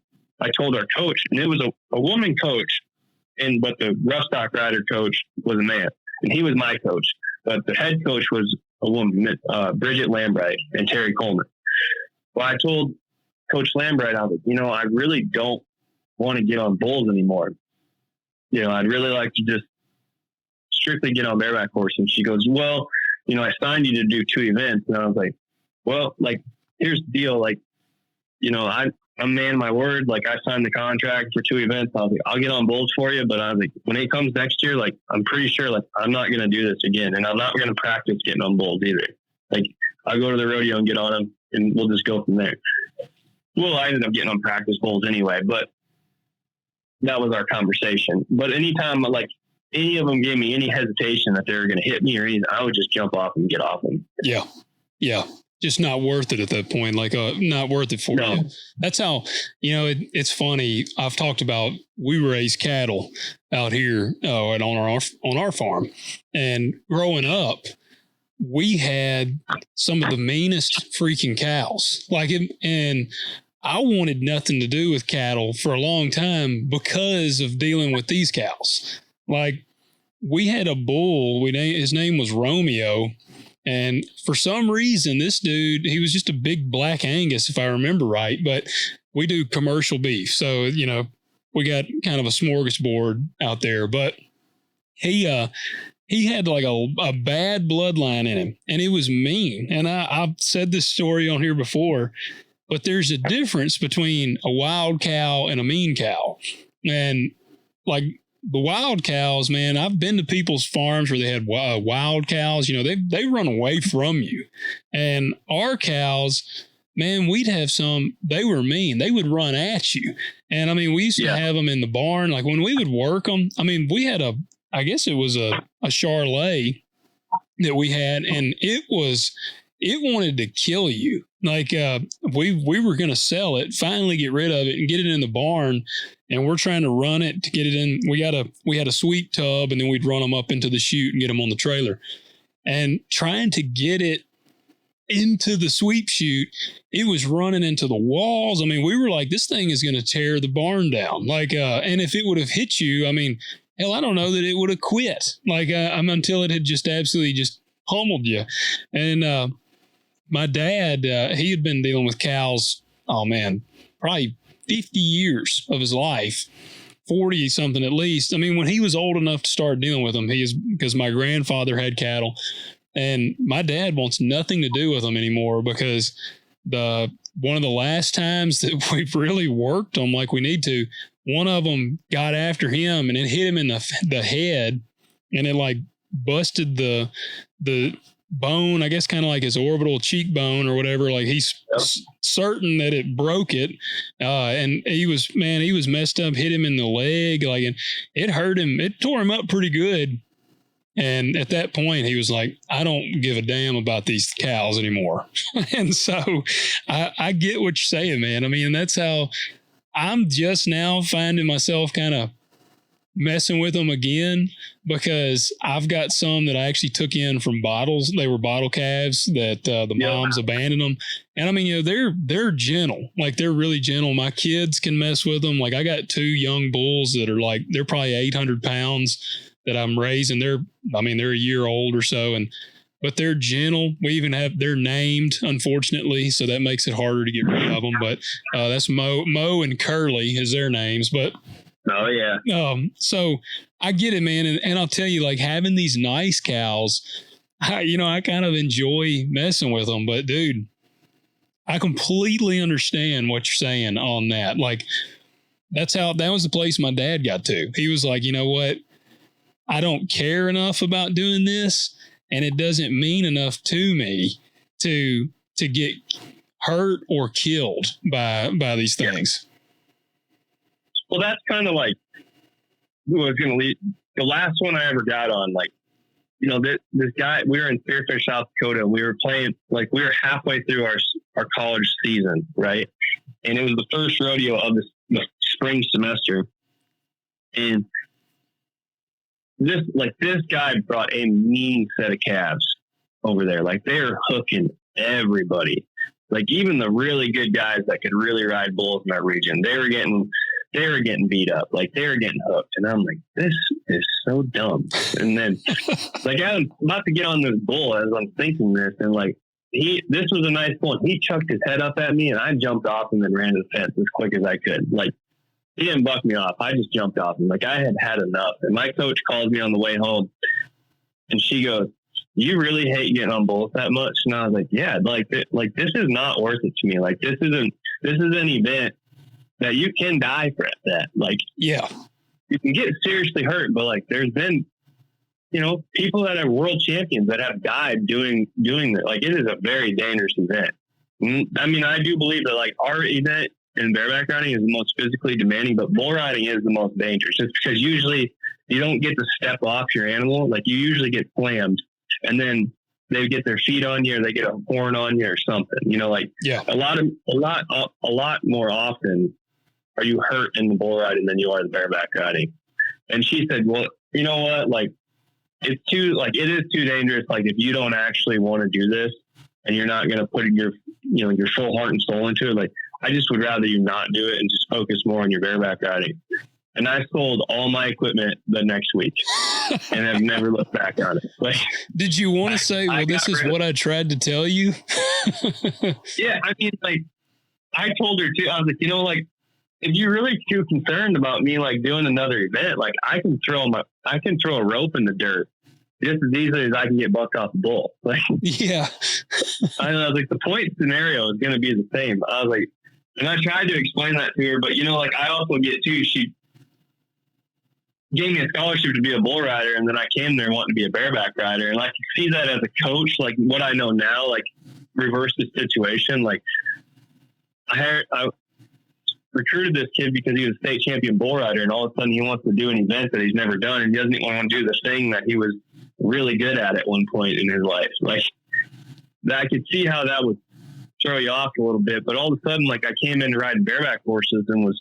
told our coach, and it was a woman coach, but the rough stock rider coach was a man, and he was my coach, but the head coach was a woman, Bridget Lambright and Terry Coleman. Well, I told Coach Lambright, I was like, I really don't want to get on bulls anymore. I'd really like to just strictly get on bareback horse. And she goes, well, I signed you to do 2 events. And I was like, well, like, here's the deal. Like, I'm man my word. Like, I signed the contract for 2 events. I was like, I'll get on bulls for you. But I was like, when it comes next year, like, I'm pretty sure, like, I'm not going to do this again. And I'm not going to practice getting on bulls either. Like, I'll go to the rodeo and get on them, and we'll just go from there. Well, I ended up getting on practice bulls anyway, but that was our conversation. But anytime, like, any of them gave me any hesitation that they were going to hit me or anything, I would just jump off and get off them. Yeah. Yeah. Just not worth it at that point. Like, not worth it for you. That's how, it's funny. I've talked about, we raise cattle out here and on our farm, and growing up, we had some of the meanest freaking cows. And I wanted nothing to do with cattle for a long time because of dealing with these cows. Like, we had a bull, his name was Romeo. And for some reason, this dude, he was just a big black Angus, if I remember right, but we do commercial beef. So, we got kind of a smorgasbord out there, but he had like a bad bloodline in him, and it was mean. And I've said this story on here before, but there's a difference between a wild cow and a mean cow. And like the wild cows, man, I've been to people's farms where they had wild cows. You know, they run away from you. And our cows, man, we'd have some, they were mean. They would run at you. And I mean, we used to have them in the barn. Like when we would work them, I mean, we had I guess it was a Charolais that we had, and it wanted to kill you. Like we were going to sell it, finally get rid of it and get it in the barn. And we're trying to run it to get it in. We had a sweep tub, and then we'd run them up into the chute and get them on the trailer. And trying to get it into the sweep chute, it was running into the walls. I mean, we were like, this thing is going to tear the barn down. Like, and if it would have hit you, I mean, hell, I don't know that it would have quit. Like, until it had just absolutely just pummeled you. And my dad, he had been dealing with cows, oh man, probably 50 years of his life, 40 something at least. I mean, when he was old enough to start dealing with them, because my grandfather had cattle, and my dad wants nothing to do with them anymore, because one of the last times that we've really worked them like we need to, one of them got after him and it hit him in the head, and it like busted the bone, I guess kind of like his orbital cheekbone or whatever. Like he's certain that it broke it. And he was messed up, hit him in the leg, like, and it hurt him. It tore him up pretty good. And at that point he was like, I don't give a damn about these cows anymore. And so I get what you're saying, man. I mean, that's how I'm just now finding myself kind of messing with them again, because I've got some that I actually took in from bottles. They were bottle calves that the moms abandoned them. And I mean, you know, they're gentle, like they're really gentle. My kids can mess with them. Like I got 2 young bulls that are like, they're probably 800 pounds that I'm raising. They're a year old or so. But they're gentle. We even they're named, unfortunately, so that makes it harder to get rid of them. But that's Mo and Curly is their names. But oh yeah. So I get it, man. And I'll tell you, like having these nice cows, I kind of enjoy messing with them. But dude, I completely understand what you're saying on that. Like that was the place my dad got to. He was like, you know what? I don't care enough about doing this, and it doesn't mean enough to me to get hurt or killed by these things. Well, that's kind of like who was going to lead. The last one I ever got on, like, you know, this guy, we were in Fairfish, South Dakota, and we were playing, like, we were halfway through our college season, right? And it was the first rodeo of the spring semester. And this guy brought a mean set of calves over there. Like, they are hooking everybody. Like, even the really good guys that could really ride bulls in that region, they were getting beat up. Like, they were getting hooked. And I'm like, this is so dumb. And then like, I'm about to get on this bull as I'm thinking this. And like, this was a nice bull. He chucked his head up at me, and I jumped off him and ran to the fence as quick as I could. Like, he didn't buck me off. I just jumped off him. Like, I had enough. And my coach calls me on the way home, and she goes, you really hate getting on bulls that much? And I was like, yeah, like this is not worth it to me. Like, this is an event that you can die for that. Like, yeah, you can get seriously hurt, but like, there's been, you know, people that are world champions that have died doing that. Like, it is a very dangerous event. I mean, I do believe that like our event in bareback riding is the most physically demanding, but bull riding is the most dangerous, just because usually you don't get to step off your animal. Like, you usually get slammed, and then they get their feet on you, or they get a horn on you or something, you know, like, yeah, a lot more often are you hurt in the bull riding than you are the bareback riding. And she said, well, you know what? Like, it is too dangerous. Like, if you don't actually want to do this and you're not going to put your full heart and soul into it, like, I just would rather you not do it and just focus more on your bareback riding. And I sold all my equipment the next week and I've never looked back on it. Like, did you want to say, well, this is what I tried to tell you? Yeah. I mean, like, I told her too, I was like, you know, like, if you're really too concerned about me like doing another event, like I can throw a rope in the dirt just as easily as I can get bucked off the bull. Like, Yeah. I don't know, like the point scenario is going to be the same. I was like, and I tried to explain that to her, but like I also get too, she gave me a scholarship to be a bull rider, and then I came there wanting to be a bareback rider. And I can see that as a coach, like what I know now, like reverse the situation. Like I recruited this kid because he was a state champion bull rider, and all of a sudden he wants to do an event that he's never done, and he doesn't want to do the thing that he was really good at one point in his life. Like I could see how that would throw you off a little bit, but all of a sudden, like I came in riding bareback horses and was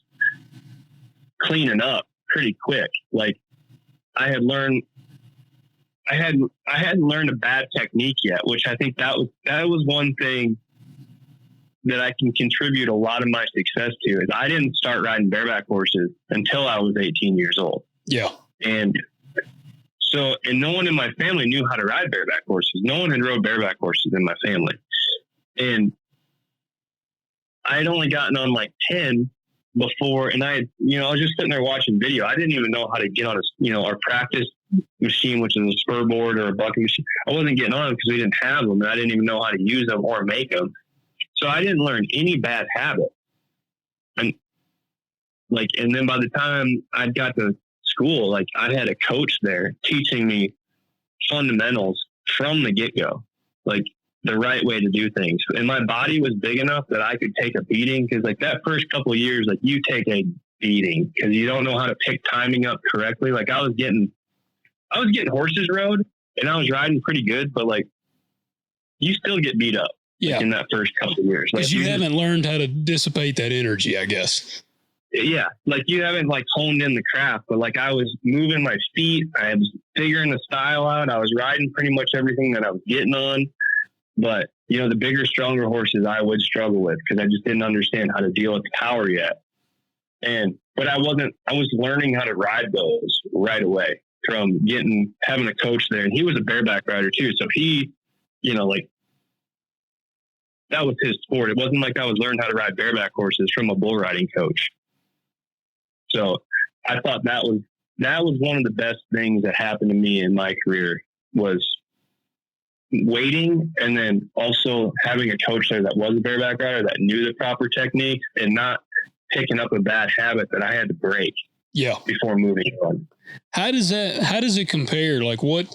cleaning up pretty quick. Like I hadn't learned a bad technique yet, which I think that was one thing that I can contribute a lot of my success to. Is I didn't start riding bareback horses until I was 18 years old. Yeah. And no one in my family knew how to ride bareback horses. No one had rode bareback horses in my family. And I had only gotten on like 10 before, and I was just sitting there watching video. I didn't even know how to get on our practice machine, which is a spur board or a bucking machine. I wasn't getting on because we didn't have them, and I didn't even know how to use them or make them. So I didn't learn any bad habit. And then by the time I got to school, like I had a coach there teaching me fundamentals from the get-go, like the right way to do things. And my body was big enough that I could take a beating, because like that first couple of years, like you take a beating because you don't know how to pick timing up correctly. Like I was getting horses rode, and I was riding pretty good, but like you still get beat up. Yeah. In that first couple of years. Because you haven't learned how to dissipate that energy, I guess. Yeah. Like you haven't like honed in the craft, but like I was moving my feet. I was figuring the style out. I was riding pretty much everything that I was getting on. But, the bigger, stronger horses I would struggle with because I just didn't understand how to deal with the power yet. But I was learning how to ride those right away from having a coach there. And he was a bareback rider too. So he, like, that was his sport. It wasn't like I was learning how to ride bareback horses from a bull riding coach. So I thought that was one of the best things that happened to me in my career, was waiting, and then also having a coach there that was a bareback rider that knew the proper technique and not picking up a bad habit that I had to break. Yeah. Before moving on. How does it compare? Like what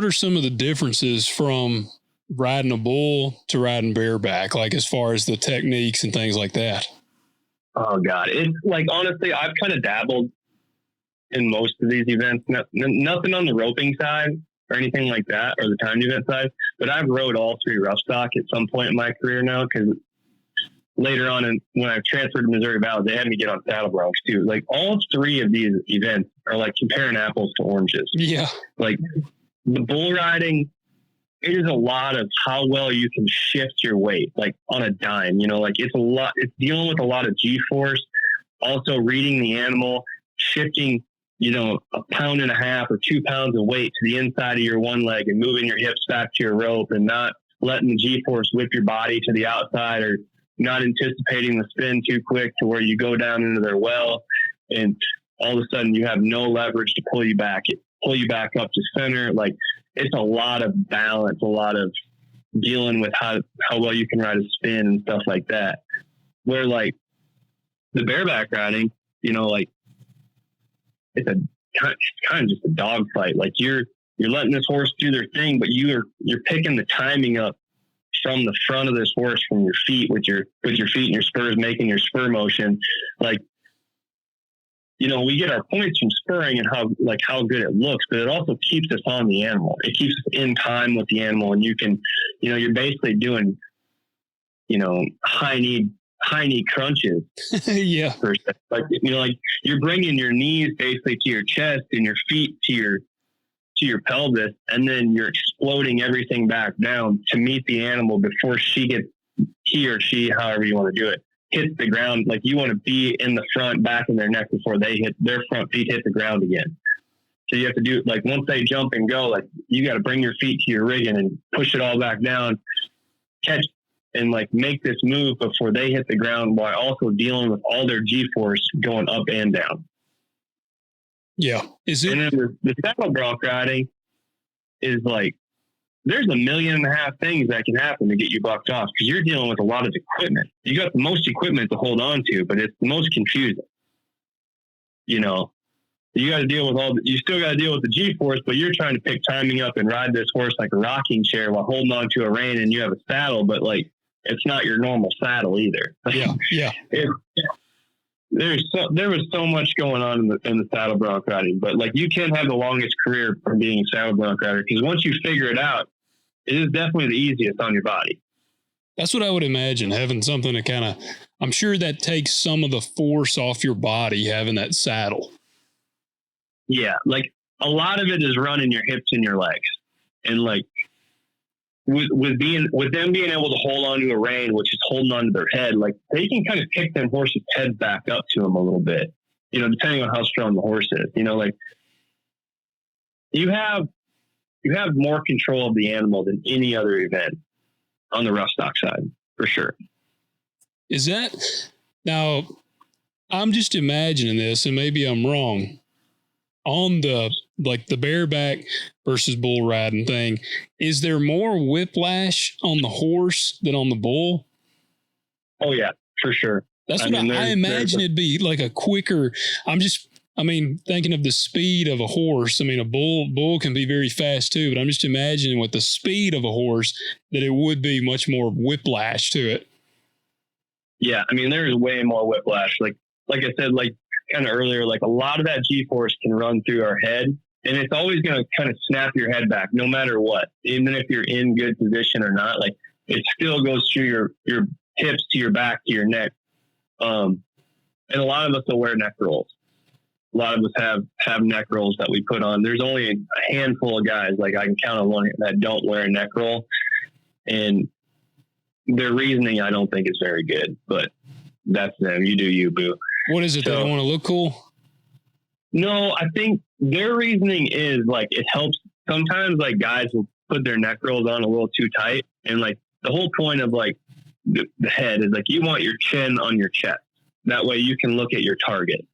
are some of the differences from riding a bull to riding bareback, like as far as the techniques and things like that? Oh God. It's like, honestly, I've kind of dabbled in most of these events, nothing on the roping side or anything like that, or the timed event side, but I've rode all three rough stock at some point in my career now. Cause later on, when I transferred to Missouri Valley, they had me get on saddle broncs too. Like all three of these events are like comparing apples to oranges. Yeah. Like the bull riding, it is a lot of how well you can shift your weight, like on a dime, like it's dealing with a lot of G-force, also reading the animal, shifting, a pound and a half or 2 pounds of weight to the inside of your one leg and moving your hips back to your rope and not letting the G-force whip your body to the outside, or not anticipating the spin too quick to where you go down into their well. And all of a sudden you have no leverage to pull you back up to center. Like, it's a lot of balance, a lot of dealing with how well you can ride a spin and stuff like that. Where like the bareback riding, like it's kind of just a dog fight. Like you're letting this horse do their thing, but you're picking the timing up from the front of this horse, from your feet, with your feet and your spurs, making your spur motion. Like, we get our points from spurring and how good it looks, but it also keeps us on the animal. It keeps us in time with the animal, and you can, you're basically doing, high knee crunches. Yeah. Like, like you're bringing your knees basically to your chest and your feet to your pelvis, and then you're exploding everything back down to meet the animal before he or she, however you want to do it, hits the ground. Like you want to be in the front, back in their neck before their front feet hit the ground again. So you have to do, like, once they jump and go, like you got to bring your feet to your rigging and push it all back down, catch and like make this move before they hit the ground while also dealing with all their G-force going up and down. Yeah. Is it? And then the saddle bronc riding is like, there's 1.5 million things that can happen to get you bucked off because you're dealing with a lot of equipment. You got the most equipment to hold on to, but it's the most confusing. You know, you got to deal with you still got to deal with the G-force, but you're trying to pick timing up and ride this horse like a rocking chair while holding on to a rein, and you have a saddle, but like, it's not your normal saddle either. Yeah. Yeah. There was so much going on in the saddle bronc riding, but like you can have the longest career from being a saddle bronc rider because once you figure it out, it is definitely the easiest on your body. That's what I would imagine, having something to kind of, I'm sure that takes some of the force off your body, having that saddle. Yeah. Like a lot of it is running your hips and your legs. And like with them being able to hold on to a rein, which is holding on to their head, like they can kind of kick them horses' head back up to them a little bit, you know, depending on how strong the horse is, you know, like you have more control of the animal than any other event on the rough stock side, for sure. Is that, now I'm just imagining this and maybe I'm wrong, on the bareback versus bull riding thing, is there more whiplash on the horse than on the bull? Oh yeah, for sure. That's what I imagine it'd be like a quicker, thinking of the speed of a horse. I mean, a bull can be very fast too, but I'm just imagining with the speed of a horse that it would be much more whiplash to it. Yeah. I mean, there's way more whiplash. Like I said, like kind of earlier, like a lot of that G-force can run through our head, and it's always going to kind of snap your head back no matter what, even if you're in good position or not. Like it still goes through your hips to your back to your neck. And a lot of us will wear neck rolls. A lot of us have neck rolls that we put on. There's only a handful of guys, like I can count on one, that don't wear a neck roll, and their reasoning I don't think is very good, but that's them. You do you, boo. What is it? They don't want to look cool? No, I think their reasoning is like it helps. Sometimes like guys will put their neck rolls on a little too tight, and like the whole point of like the head is like you want your chin on your chest. That way you can look at your target.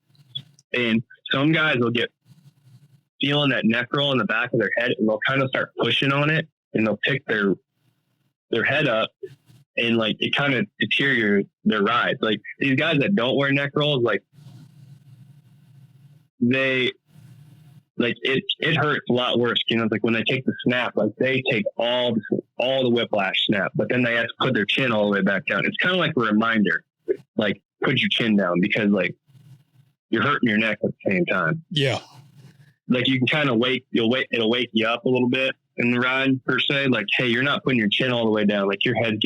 And some guys will get feeling that neck roll in the back of their head, and they'll kind of start pushing on it, and they'll pick their head up, and like it kind of deteriorates their rides. Like these guys that don't wear neck rolls, like they like it hurts a lot worse. You know, it's like when they take the snap, like they take all the whiplash snap, but then they have to put their chin all the way back down. It's kind of like a reminder, like put your chin down, because like you're hurting your neck at the same time. Yeah. Like you can kind of it'll wake you up a little bit in the ride per se. Like, hey, you're not putting your chin all the way down. Like your head's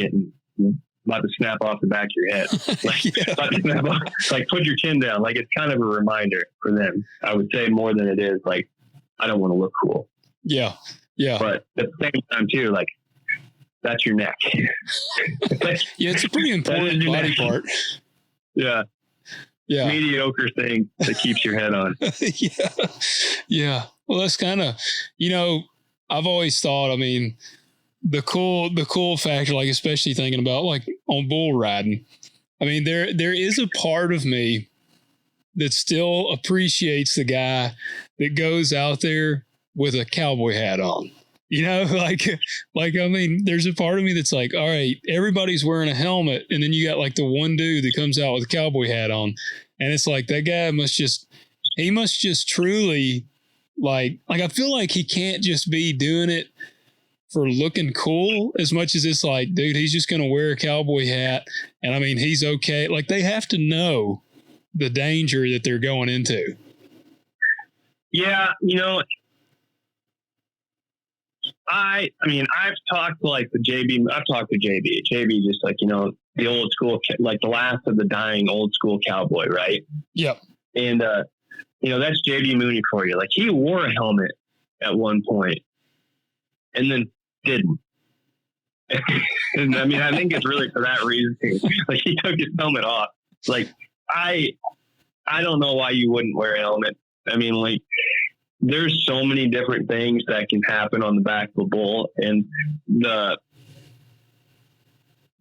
about to snap off the back of your head. Like, about to snap off. Like put your chin down. Like it's kind of a reminder for them, I would say, more than it is like, I don't want to look cool. Yeah. Yeah. But at the same time too, like that's your neck. Yeah. It's a pretty important body part. Yeah. Yeah. Mediocre thing that keeps your head on. Yeah. Yeah. Well, that's kind of, I've always thought, the cool factor, like especially thinking about like on bull riding, there is a part of me that still appreciates the guy that goes out there with a cowboy hat on. There's a part of me that's like, all right, everybody's wearing a helmet, and then you got like the one dude that comes out with a cowboy hat on, and it's like that guy must just truly like I feel like he can't just be doing it for looking cool as much as it's like, dude, he's just going to wear a cowboy hat, and he's okay. Like they have to know the danger that they're going into. Yeah, I've talked to like the JB. I've talked to JB. JB just like, the old school, like the last of the dying old school cowboy, right? Yep. And, that's JB Mooney for you. Like he wore a helmet at one point and then didn't. And I think it's really for that reason. Like he took his helmet off. Like I don't know why you wouldn't wear a helmet. There's so many different things that can happen on the back of a bull, and the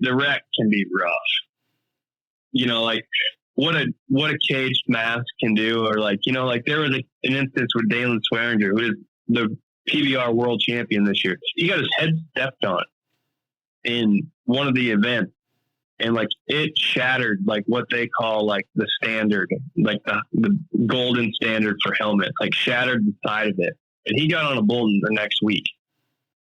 the wreck can be rough. You know, like what a caged mask can do, or like, you know, like there was an instance with Dalen Swearinger, who is the PBR World Champion this year. He got his head stepped on in one of the events, and like it shattered like what they call like the standard, like the golden standard for helmets, like shattered the side of it, and he got on a bull the next week.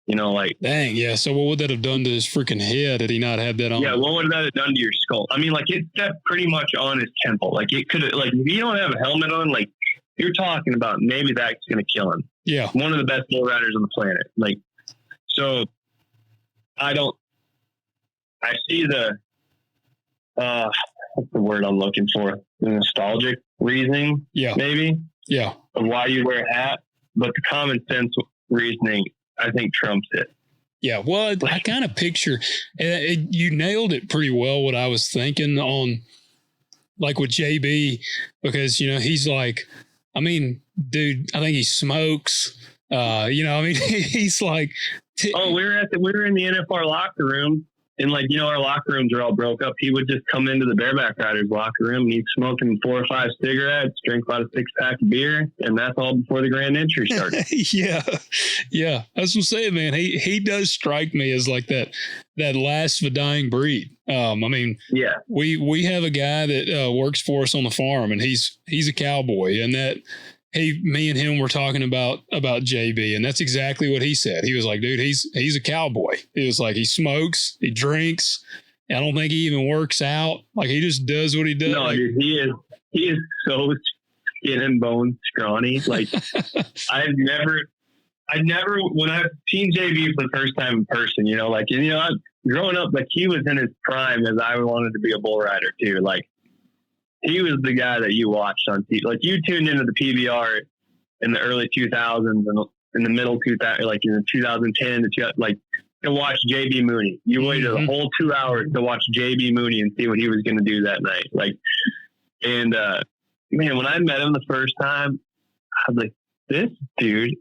You know, like, dang, yeah. So what would that have done to his freaking head had he not had that on? Yeah, what would that have done to your skull? I mean, like, it stepped pretty much on his temple. Like, it could have, like, if you don't have a helmet on, like, you're talking about maybe that's going to kill him. Yeah. One of the best bull riders on the planet. Like, so I see the, what's the word I'm looking for? The nostalgic reasoning. Yeah. Maybe. Yeah. Of why you wear a hat. But the common sense reasoning, I think, trumps it. Yeah, well, I kind of picture, you nailed it pretty well, what I was thinking on, like with JB, because, you know, he's like, I mean, dude, I think he smokes, you know, I mean, he's like. We were in the NFR locker room, and like, you know, our locker rooms are all broke up. He would just come into the Bareback Riders locker room, and he'd smoke him 4 or 5 cigarettes, drink about a 6-pack of beer, and that's all before the grand entry started. Yeah. That's what I'm saying, man. He does strike me as like that last of a dying breed. I mean, yeah, we have a guy that works for us on the farm, and he's a cowboy, and that. Me and him were talking about JB, and that's exactly what he said. He was like, dude, he's a cowboy. He was like, he smokes, he drinks. I don't think he even works out. Like, he just does what he does. No, like, dude, he is so skin and bone scrawny. Like, I've never, when I've seen JB for the first time in person, you know, like, you know, growing up, like, he was in his prime as I wanted to be a bull rider too. Like, he was the guy that you watched on TV. Like, you tuned into the PBR in the early 2000s and in the middle 2000, like in 2010 like to watch JB Mooney. You waited a whole 2 hours to watch JB Mooney and see what he was going to do that night. Like, and man, when I met him the first time, I was like, this dude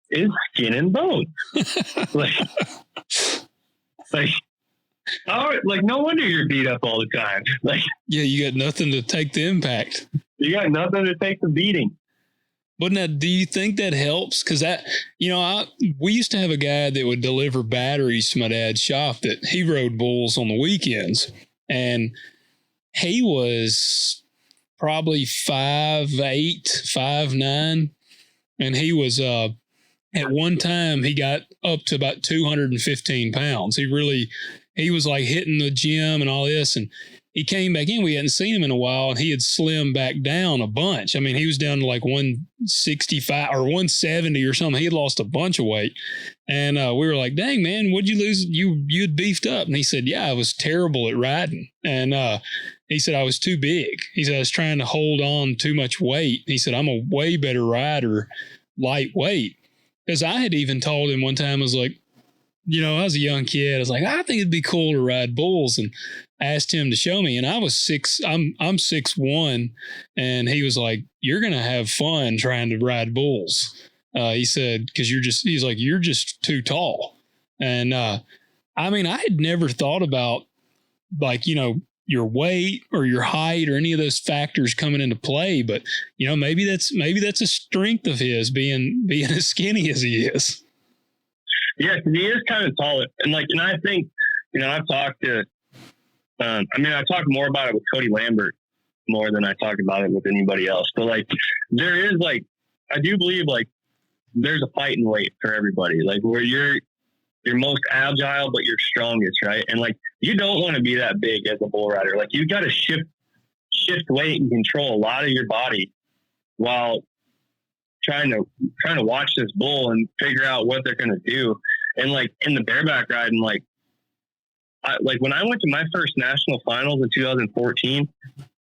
is skin and bone. like. Oh, like, no wonder you're beat up all the time. Like, yeah, you got nothing to take the impact. You got nothing to take the beating. But now, do you think that helps? Because that, you know, we used to have a guy that would deliver batteries to my dad's shop that he rode bulls on the weekends, and he was probably 5'8", 5'9", and he was at one time he got up to about 215 pounds. He was like hitting the gym and all this, and he came back in. We hadn't seen him in a while, and he had slimmed back down a bunch. I mean, he was down to like 165 or 170 or something. He had lost a bunch of weight, and we were like, "Dang, man, what'd you lose? You had beefed up." And he said, "Yeah, I was terrible at riding." And he said, "I was too big." He said, "I was trying to hold on too much weight." He said, "I'm a way better rider, lightweight." Because I had even told him one time, I was like, you know, I was a young kid. I was like, I think it'd be cool to ride bulls, and asked him to show me. And I was I'm 6'1", and he was like, "You're gonna have fun trying to ride bulls." He said, "Because he's like, you're just too tall." And I mean, I had never thought about, like, you know, your weight or your height or any of those factors coming into play, but you know, maybe that's a strength of his, being as skinny as he is. Yeah, because he is kind of tall, and I think, you know, I've talked to, I talk more about it with Cody Lambert more than I talk about it with anybody else. But like, there is, like, I do believe, like, there's a fighting weight for everybody, like where you're most agile, but you're strongest, right? And like, you don't want to be that big as a bull rider. Like, you got to shift weight and control a lot of your body while trying to watch this bull and figure out what they're going to do. And like, in the bareback riding, like when I went to my first national finals in 2014,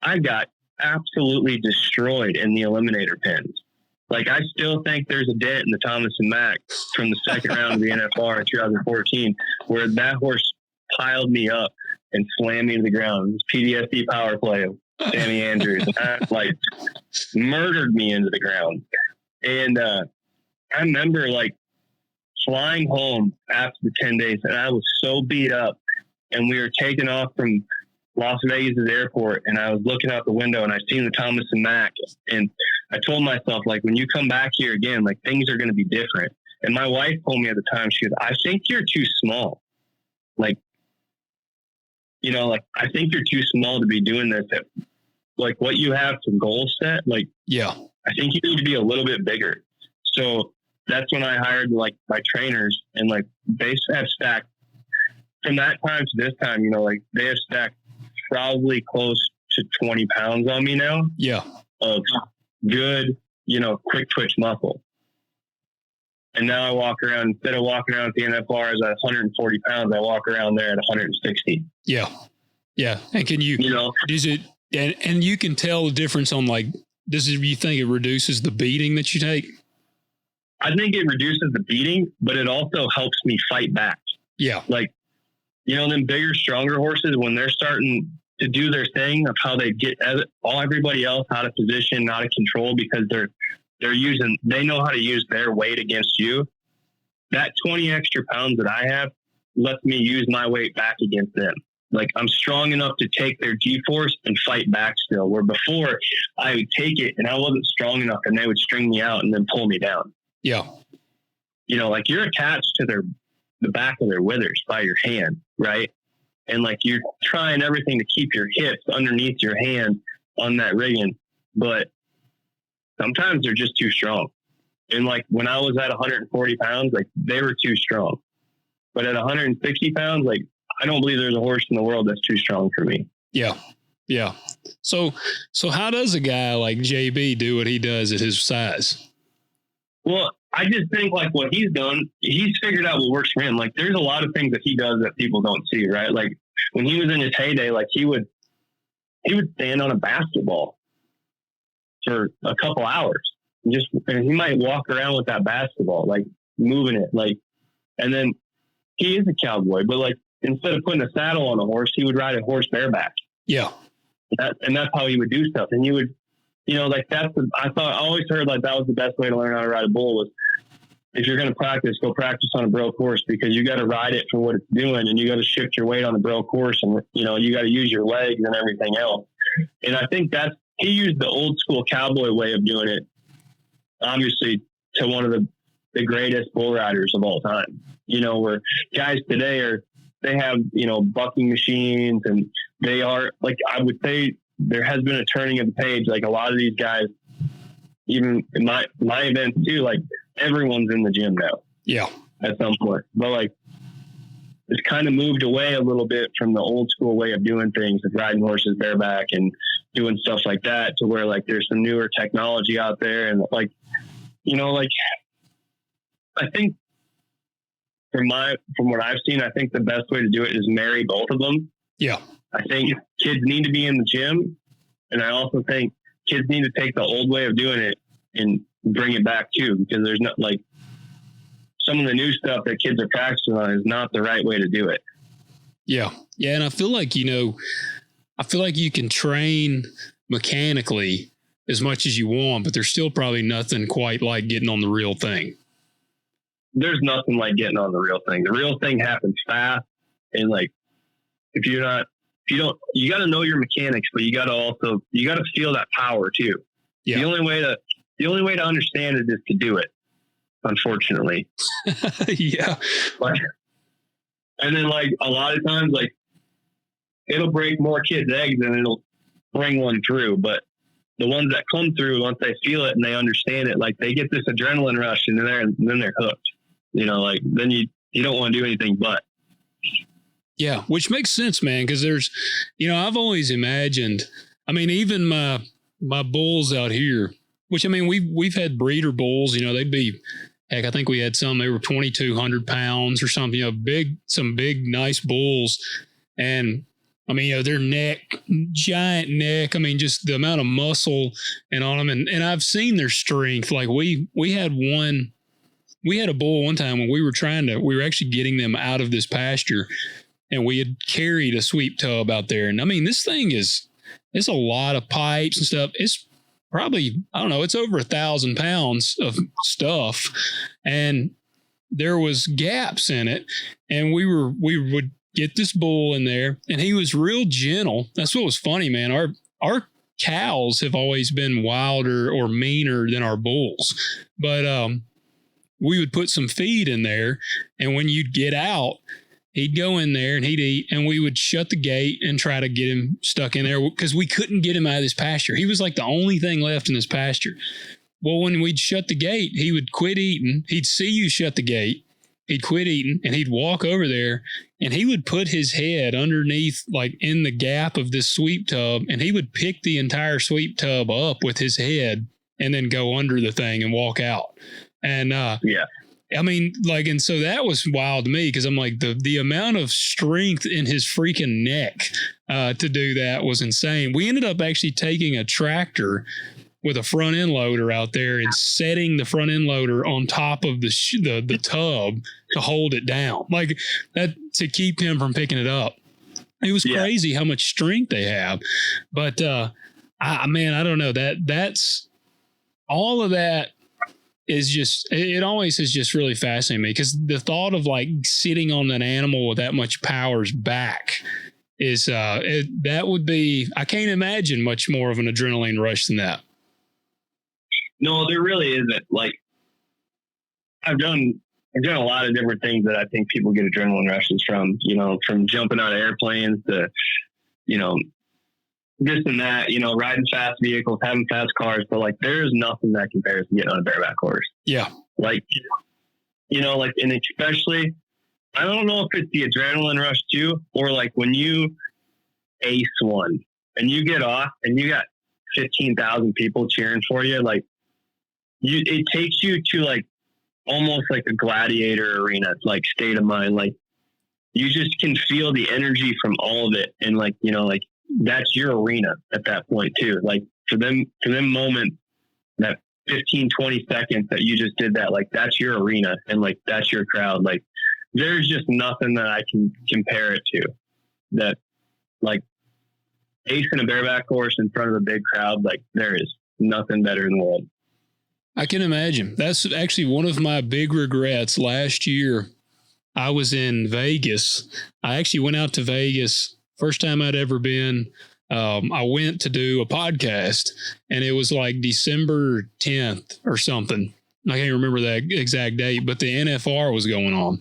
I got absolutely destroyed in the eliminator pins. Like, I still think there's a dent in the Thomas and Mack from the second round of the NFR in 2014, where that horse piled me up and slammed me to the ground. It was PTSD power play of Sammy Andrews. And that, like, murdered me into the ground. And I remember, like, flying home after the 10 days, and I was so beat up. and we were taking off from Las Vegas airport, and I was looking out the window and I seen the Thomas and Mack, and I told myself, like, when you come back here again, like, things are going to be different. And my wife told me at the time, she goes, I think you're too small. Like, you know, like, I think you're too small to be doing this. Like, what you have for goal set, like, yeah, I think you need to be a little bit bigger. So that's when I hired, like, my trainers, and, like, they have stacked from that time to this time, you know, like, they have stacked probably close to 20 pounds on me now. Yeah. Of good, you know, quick twitch muscle. And now I walk around, instead of walking around at the NFRs at 140 pounds, I walk around there at 160. Yeah. Yeah. And can you know, is it, and you can tell the difference on, like, you think it reduces the beating that you take? I think it reduces the beating, but it also helps me fight back. Yeah. Like, you know, them bigger, stronger horses, when they're starting to do their thing of how they get everybody else out of position, out of control, because they know how to use their weight against you. That 20 extra pounds that I have lets me use my weight back against them. Like, I'm strong enough to take their G-force and fight back still, where before I would take it and I wasn't strong enough and they would string me out and then pull me down. Yeah. You know, like, you're attached to the back of their withers by your hand, right? And, like, you're trying everything to keep your hips underneath your hand on that rigging, but sometimes they're just too strong. And, like, when I was at 140 pounds, like, they were too strong. But at 160 pounds, like, I don't believe there's a horse in the world that's too strong for me. Yeah. Yeah. So how does a guy like JB do what he does at his size? Well, I just think, like, what he's done, he's figured out what works for him. Like, there's a lot of things that he does that people don't see, right? Like, when he was in his heyday, like, he would stand on a basketball for a couple hours and he might walk around with that basketball, like, moving it, like, and then he is a cowboy, but, like, instead of putting a saddle on a horse, he would ride a horse bareback. Yeah. And that's how he would do stuff. And he would, you know, like, I always heard, like, that was the best way to learn how to ride a bull was, if you're going to practice, go practice on a broke horse, because you got to ride it for what it's doing, and you got to shift your weight on a broke horse, and, you know, you got to use your legs and everything else. And I think he used the old school cowboy way of doing it, obviously, to one of the greatest bull riders of all time. You know, where guys today they have, you know, bucking machines, and they are, like, I would say there has been a turning of the page. Like, a lot of these guys, even in my events too, like, everyone's in the gym now. Yeah. At some point. But, like, it's kind of moved away a little bit from the old school way of doing things, of riding horses bareback and doing stuff like that, to where, like, there's some newer technology out there. And, like, you know, like, I think from what I've seen, I think the best way to do it is marry both of them. Yeah. I think kids need to be in the gym. And I also think kids need to take the old way of doing it and bring it back too, because there's not, like, some of the new stuff that kids are practicing on is not the right way to do it. Yeah. Yeah. And I feel like, you know, you can train mechanically as much as you want, but there's still probably nothing quite like getting on the real thing. There's nothing like getting on the real thing. The real thing happens fast. And, like, you got to know your mechanics, but you got to feel that power too. Yeah. The only way to understand it is to do it, unfortunately. Yeah. And then, like, a lot of times, like, it'll break more kids' eggs than it'll bring one through. But the ones that come through, once they feel it and they understand it, like, they get this adrenaline rush, and then they're hooked. You know, like, then you don't want to do anything but. Yeah, which makes sense, man, because there's, you know, I've always imagined, I mean, even my bulls out here, which, I mean, we've had breeder bulls, you know, they'd be, heck, I think we had some, they were 2,200 pounds or something, you know, some big, nice bulls. And I mean, you know, their giant neck, I mean, just the amount of muscle and on them. And I've seen their strength. Like, we had a bull one time when we were actually getting them out of this pasture, and we had carried a sweep tub out there. And I mean, this thing it's a lot of pipes and stuff. It's probably, I don't know, it's over 1,000 pounds of stuff. And there was gaps in it. And we would get this bull in there, and he was real gentle. That's what was funny, man. Our cows have always been wilder or meaner than our bulls, but we would put some feed in there, and when you'd get out, he'd go in there and he'd eat, and we would shut the gate and try to get him stuck in there because we couldn't get him out of this pasture. He was like the only thing left in this pasture. Well, when we'd shut the gate, he would quit eating. He'd see you shut the gate. He'd quit eating, and he'd walk over there, and he would put his head underneath, like in the gap of this sweep tub, and he would pick the entire sweep tub up with his head and then go under the thing and walk out. And yeah. I mean, like, and so that was wild to me because I'm like, the amount of strength in his freaking neck to do that was insane. We ended up actually taking a tractor with a front end loader out there and setting the front end loader on top of the tub to hold it down, like that, to keep him from picking it up. It was crazy how much strength they have. But I don't know, that's all of that is just, it always has just really fascinated me because the thought of like sitting on an animal with that much power's back is that would be, I can't imagine much more of an adrenaline rush than that. No, there really isn't. Like, I've done a lot of different things that I think people get adrenaline rushes from, you know, from jumping out of airplanes to, you know, this and that, you know, riding fast vehicles, having fast cars, but like there's nothing that compares to getting on a bareback horse. Yeah. Like, you know, like, and especially, I don't know if it's the adrenaline rush too, or like when you ace one and you get off and you got 15,000 people cheering for you, like it takes you to like almost like a gladiator arena, like state of mind. Like you just can feel the energy from all of it. And like, you know, like that's your arena at that point too. Like for them moments, that 15, 20 seconds that you just did that, like that's your arena and like that's your crowd. Like there's just nothing that I can compare it to that, like acing a bareback horse in front of a big crowd. Like there is nothing better in the world. I can imagine. That's actually one of my big regrets. Last year, I was in Vegas. I actually went out to Vegas. First time I'd ever been. I went to do a podcast, and it was like December 10th or something. I can't remember that exact date, but the NFR was going on.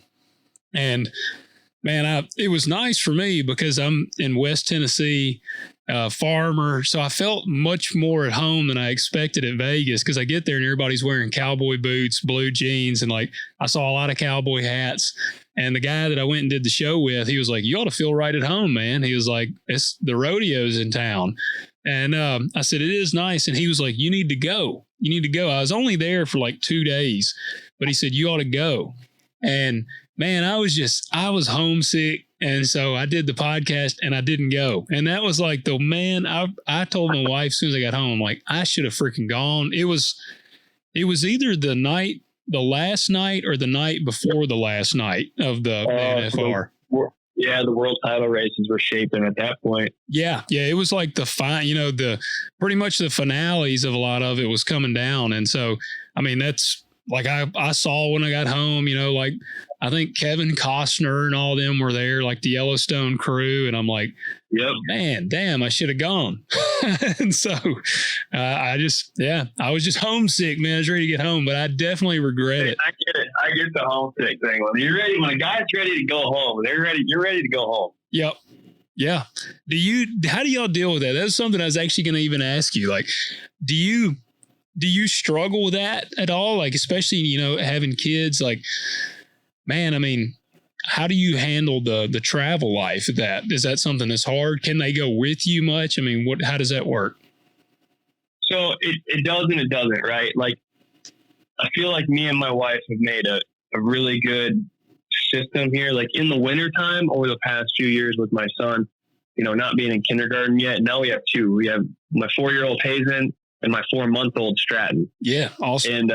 And man, it was nice for me because I'm in West Tennessee, farmer. So I felt much more at home than I expected at Vegas because I get there and everybody's wearing cowboy boots, blue jeans, and like I saw a lot of cowboy hats. And the guy that I went and did the show with, he was like, "You ought to feel right at home, man." He was like, "It's the rodeo's in town." And I said, "It is nice." And he was like, "You need to go. You need to go." I was only there for like 2 days, but he said, "You ought to go." And man, I was homesick. And so I did the podcast and I didn't go. And that was like I told my wife as soon as I got home, I'm like, I should have freaking gone. It was either the last night or the night before the last night of the NFR. Yeah, the world title races were shaping at that point. Yeah. It was like pretty much the finales of a lot of it was coming down. And so, I mean, that's like I saw when I got home, you know, like I think Kevin Costner and all them were there, like the Yellowstone crew. And I'm like, yep, man, damn, I should have gone. And so I was just homesick, man. I was ready to get home, but I definitely regret it. I get it. I get the homesick thing. When a guy's ready to go home, you're ready to go home. Yep. Yeah. How do y'all deal with that? That's something I was actually going to even ask you. Like, do you struggle with that at all? Like, especially, you know, having kids, like, man, I mean, how do you handle the travel life of that? Is that something that's hard? Can they go with you much? I mean, how does that work? So it does and it doesn't, right? Like, I feel like me and my wife have made a really good system here. Like in the wintertime over the past few years with my son, you know, not being in kindergarten yet. Now we have 2. We have my 4-year-old Hazen and my 4-month-old Stratton. Yeah, awesome. And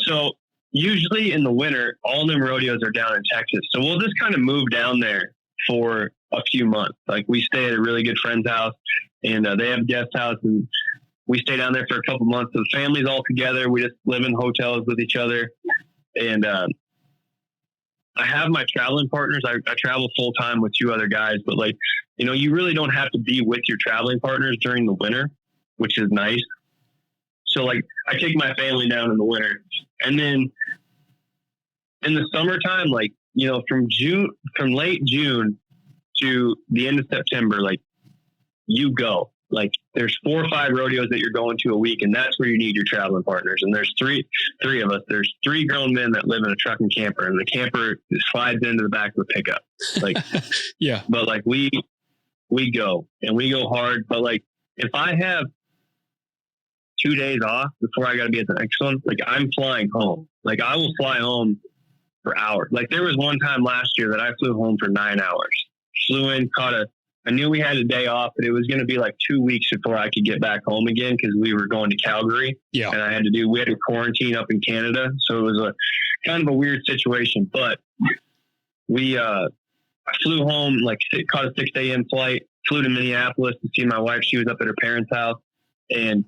so usually in the winter, all them rodeos are down in Texas. So we'll just kind of move down there for a few months. Like we stay at a really good friend's house, and they have a guest house, and we stay down there for a couple months. So the family's all together. We just live in hotels with each other. And I have my traveling partners. I travel full time with 2 other guys, but like, you know, you really don't have to be with your traveling partners during the winter, which is nice. So like I take my family down in the winter, and then in the summertime, like, you know, from late June to the end of September, like you go, like there's 4 or 5 rodeos that you're going to a week, and that's where you need your traveling partners. And there's three of us. There's 3 grown men that live in a truck and camper, and the camper slides into the back of a pickup. Like, yeah. But like we go, and we go hard. But like if I have 2 days off before I got to be at the next one, like I'm flying home. Like I will fly home for hours. Like there was one time last year that I flew home for 9 hours. Flew in, I knew we had a day off, but it was going to be like 2 weeks before I could get back home again, because we were going to Calgary. Yeah. And we had to quarantine up in Canada. So it was a kind of a weird situation, but I flew home, like caught a 6 a.m. flight, flew to Minneapolis to see my wife. She was up at her parents' house, and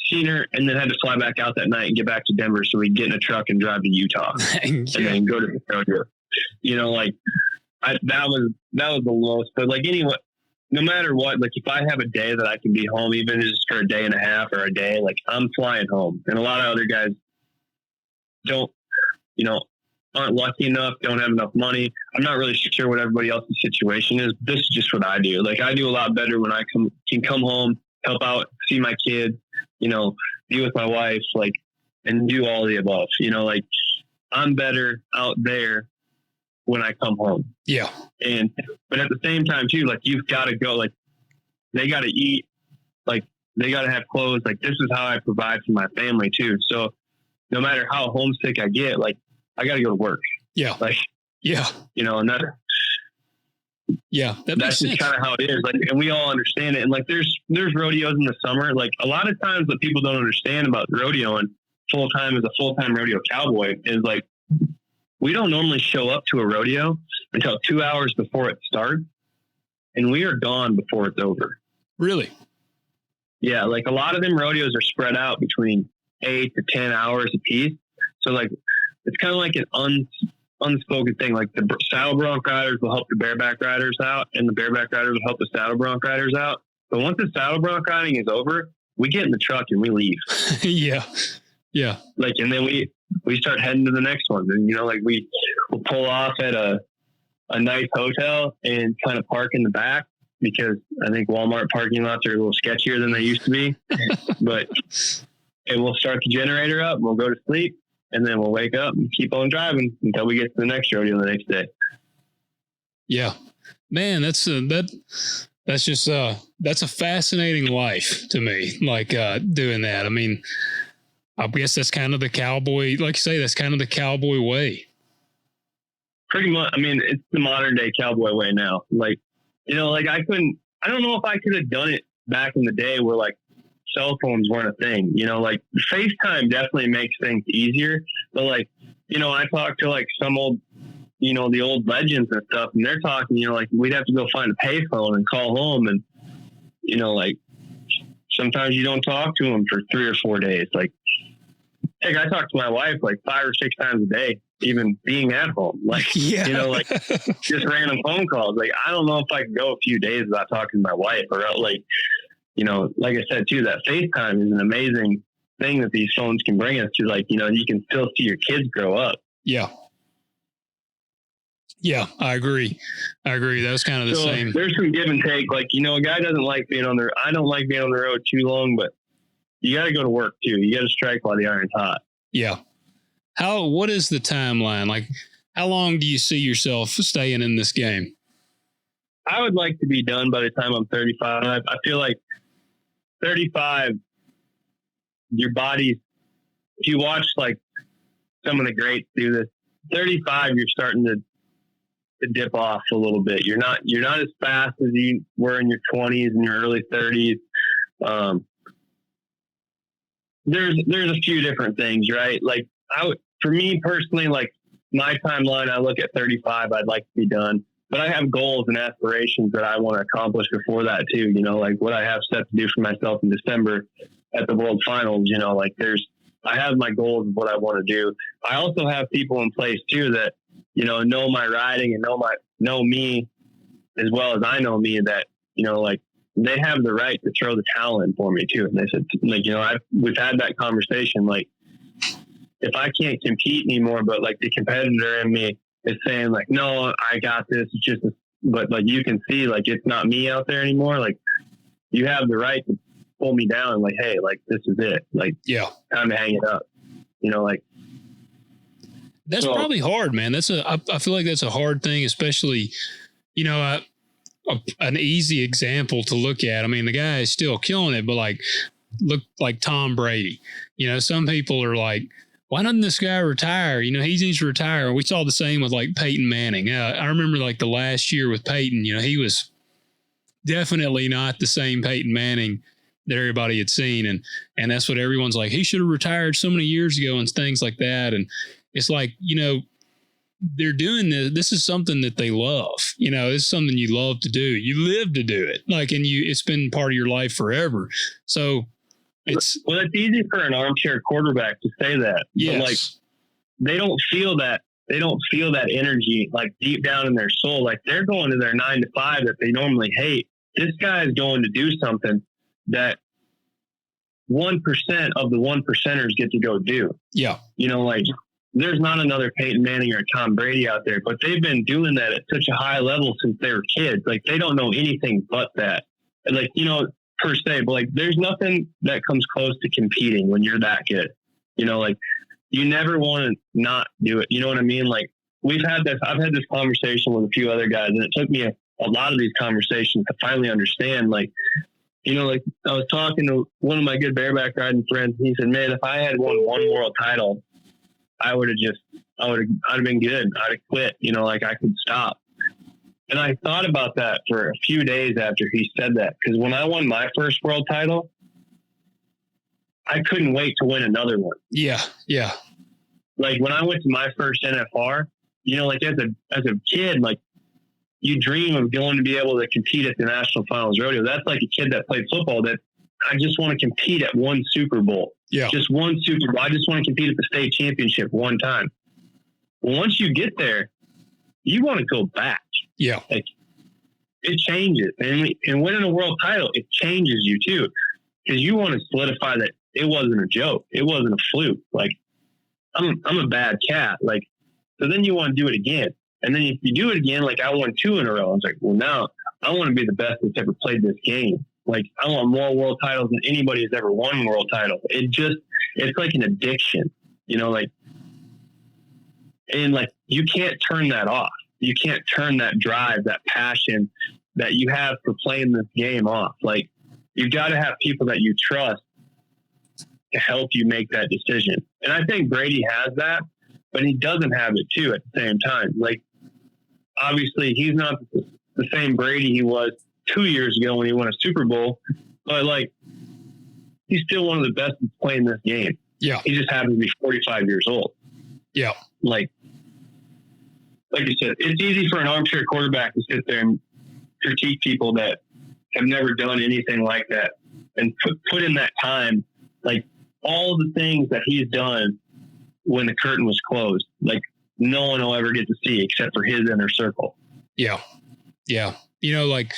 seen her, and then had to fly back out that night and get back to Denver so we'd get in a truck and drive to Utah and then go to the rodeo. You know, like that was the lowest. But like anyway, no matter what, like if I have a day that I can be home, even just for a day and a half or a day, like I'm flying home. And a lot of other guys aren't lucky enough, don't have enough money. I'm not really sure what everybody else's situation is. This is just what I do. Like I do a lot better when I can come home, help out, see my kids, you know, be with my wife, like, and do all the above. You know, like I'm better out there when I come home. Yeah. But at the same time too, like you've got to go, like they got to eat, like they got to have clothes. Like this is how I provide for my family too. So no matter how homesick I get, like I got to go to work. Yeah. Like, yeah, you know, and that's just kind of how it is. Like, and we all understand it. And like, there's rodeos in the summer. Like a lot of times what people don't understand about rodeo and full-time as a full-time rodeo cowboy is like, we don't normally show up to a rodeo until 2 hours before it starts, and we are gone before it's over. Really? Yeah. Like a lot of them rodeos are spread out between 8 to 10 hours a piece. So like, it's kind of like an unspoken thing. Like the saddle bronc riders will help the bareback riders out, and the bareback riders will help the saddle bronc riders out. But once the saddle bronc riding is over, we get in the truck and we leave. Yeah. Yeah. Like, and then we start heading to the next one. And, you know, like we'll pull off at a nice hotel and kind of park in the back, because I think Walmart parking lots are a little sketchier than they used to be. And we'll start the generator up, we'll go to sleep, and then we'll wake up and keep on driving until we get to the next rodeo the next day. Yeah, man, that's just that's a fascinating life to me. Like doing that. I mean, I guess that's kind of the cowboy, like you say, that's kind of the cowboy way. Pretty much. I mean, it's the modern day cowboy way now. Like, you know, like I don't know if I could have done it back in the day where like cell phones weren't a thing, you know, like FaceTime definitely makes things easier. But like, you know, I talked to like some old, you know, the old legends and stuff, and they're talking, you know, like we'd have to go find a payphone and call home, and, you know, like sometimes you don't talk to them for 3 or 4 days. Like, heck, I talk to my wife like 5 or 6 times a day, even being at home. Like, yeah. You know, like just random phone calls. Like, I don't know if I can go a few days without talking to my wife, or like, you know, like I said too, that FaceTime is an amazing thing that these phones can bring us to. Like, you know, you can still see your kids grow up. Yeah. Yeah, I agree. That was kind of the same. There's some give and take. Like, you know, a guy doesn't like being on I don't like being on the road too long, but you got to go to work too. You got to strike while the iron's hot. Yeah. What is the timeline? Like, how long do you see yourself staying in this game? I would like to be done by the time I'm 35. I feel like 35, your body's, if you watch like some of the greats do this, 35, you're starting to dip off a little bit. You're not as fast as you were in your 20s and your early 30s. There's a few different things, right? Like for me personally, like my timeline, I look at 35, I'd like to be done, but I have goals and aspirations that I want to accomplish before that too. You know, like what I have set to do for myself in December at the World Finals, you know, like I have my goals of what I want to do. I also have people in place too that know my riding and know me as well as I know me, that, like, they have the right to throw the towel in for me too. And they said, like, we've had that conversation. Like, if I can't compete anymore, but like the competitor in me is saying like, no, I got this. It's just, but like, you can see, like, it's not me out there anymore. Like, you have the right to pull me down. Like, hey, like, this is it. Like, Yeah. time to hang it up. Like, That's probably hard, man. I feel like that's a hard thing, especially, an easy example to look at. I mean, the guy is still killing it, but like, look like Tom Brady. Some people are like, why doesn't this guy retire? He needs to retire. We saw the same with like Peyton Manning. I remember like the last year with Peyton, he was definitely not the same Peyton Manning that everybody had seen. And that's what everyone's like, he should have retired so many years ago and things like that. And it's like, they're doing this. This is something that they love. This is something you love to do. You live to do it. Like, and it's been part of your life forever. So it's easy for an armchair quarterback to say that. Yes. But like, they don't feel that. They don't feel that energy, like, deep down in their soul. Like, they're going to their 9 to 5 that they normally hate. This guy is going to do something that 1% of the 1%ers get to go do. Yeah. Like, there's not another Peyton Manning or Tom Brady out there, but they've been doing that at such a high level since they were kids. Like, they don't know anything but that. Like, per se, but like, there's nothing that comes close to competing when you're that good. Like, you never want to not do it. You know what I mean? Like, I've had this conversation with a few other guys, and it took me a lot of these conversations to finally understand, like, like, I was talking to one of my good bareback riding friends, and he said, man, if I had won one world title, I'd have been good. I'd have quit, like, I could stop. And I thought about that for a few days after he said that. Cause when I won my first world title, I couldn't wait to win another one. Yeah. Yeah. Like, when I went to my first NFR, like, as a kid, like, you dream of going to be able to compete at the National Finals Rodeo. That's like a kid that played football that, I just want to compete at one Super Bowl. Yeah. Just one Super Bowl. I just want to compete at the state championship one time. Well, once you get there, you want to go back. Yeah. Like, it changes. And winning a world title, it changes you too. Because you want to solidify that it wasn't a joke. It wasn't a fluke. Like, I'm a bad cat. Like, so then you want to do it again. And then if you do it again, like, I won 2 in a row. I was like, well, now I want to be the best that's ever played this game. Like, I want more world titles than anybody has ever won world title. It's like an addiction, like, and like, you can't turn that off. You can't turn that drive, that passion that you have for playing this game off. Like, you've got to have people that you trust to help you make that decision. And I think Brady has that, but he doesn't have it too at the same time. Like, obviously he's not the same Brady he was 2 years ago when he won a Super Bowl, but like, he's still one of the best at playing this game. Yeah. He just happens to be 45 years old. Yeah. Like you said, it's easy for an armchair quarterback to sit there and critique people that have never done anything like that and put in that time, like, all the things that he's done when the curtain was closed. Like, no one will ever get to see except for his inner circle. Yeah. Yeah. Like,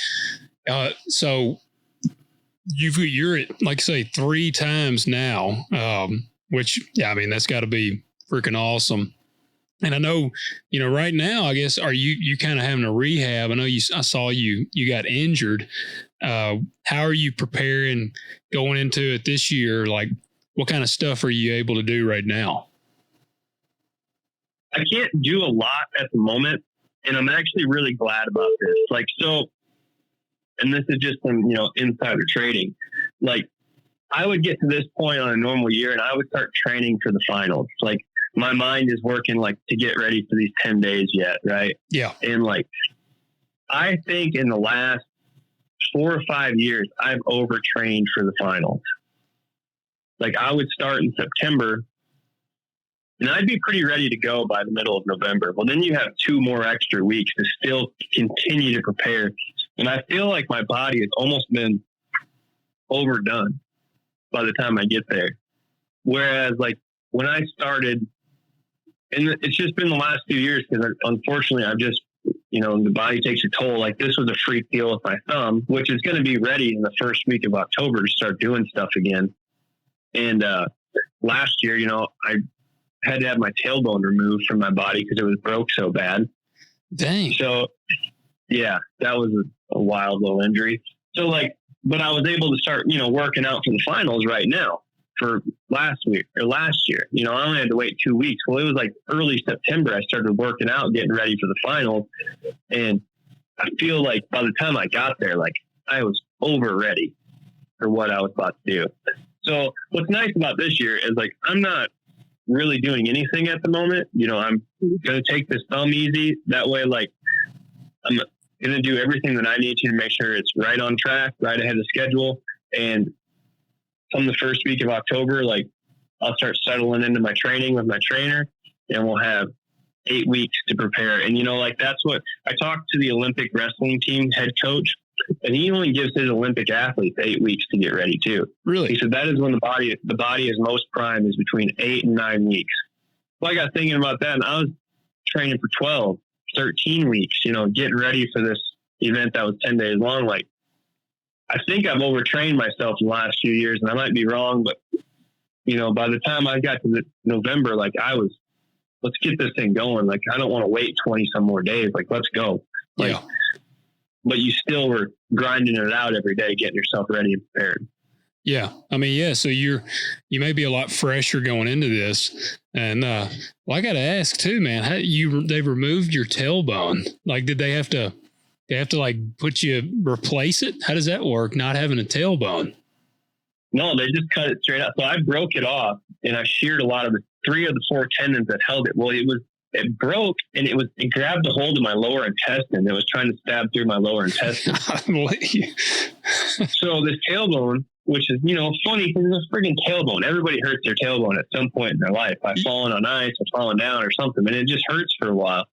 so you're at, like, say, 3 times now, which, yeah, I mean, that's got to be freaking awesome. And I know, right now, I guess, are you kind of having a rehab? I know I saw you got injured. How are you preparing going into it this year? Like, what kind of stuff are you able to do right now? I can't do a lot at the moment, and I'm actually really glad about this. Like, so, and this is just some, insider trading. Like, I would get to this point on a normal year and I would start training for the finals. Like, my mind is working, like, to get ready for these 10 days yet. Right. Yeah. And like, I think in the last 4 or 5 years, I've overtrained for the finals. Like, I would start in September and I'd be pretty ready to go by the middle of November. Well, then you have 2 more extra weeks to still continue to prepare. And I feel like my body has almost been overdone by the time I get there. Whereas, like, when I started And it's just been the last few years because unfortunately I've just, the body takes a toll. Like this was a free peel with my thumb, which is going to be ready in the first week of October to start doing stuff again. And last year, I had to have my tailbone removed from my body because it was broke so bad. Dang. So yeah, that was a wild little injury. So but I was able to start, working out for the finals right now for last year. I only had to wait 2 weeks. Well, it was like early September. I started working out, getting ready for the finals. And I feel like by the time I got there, like I was over ready for what I was about to do. So what's nice about this year is like, I'm not really doing anything at the moment. I'm going to take this thumb easy. That way, like I'm going to do everything that I need to make sure it's right on track, right ahead of schedule. And from the first week of October, like I'll start settling into my training with my trainer, and we'll have 8 weeks to prepare. And, that's what I talked to the Olympic wrestling team head coach, and he only gives his Olympic athletes 8 weeks to get ready too. Really? He said that is when the body is most prime, is between 8 and 9 weeks. Well, I got thinking about that, and I was training for 12, 13 weeks, getting ready for this event that was 10 days long. Like, I think I've overtrained myself in the last few years, and I might be wrong, but by the time I got to November, like let's get this thing going. Like, I don't want to wait 20 some more days. Like, let's go. Like, yeah. But you still were grinding it out every day, getting yourself ready and prepared. Yeah. I mean, yeah. So you may be a lot fresher going into this. And, I got to ask too, man, they've removed your tailbone. Like, did they have to like replace it? How does that work? Not having a tailbone? No, they just cut it straight out. So I broke it off, and I sheared a lot of the 3 of the 4 tendons that held it. Well, it broke, and it grabbed a hold of my lower intestine. It was trying to stab through my lower intestine. So this tailbone, which is, funny because it's a friggin' tailbone. Everybody hurts their tailbone at some point in their life by falling on ice or falling down or something, and it just hurts for a while.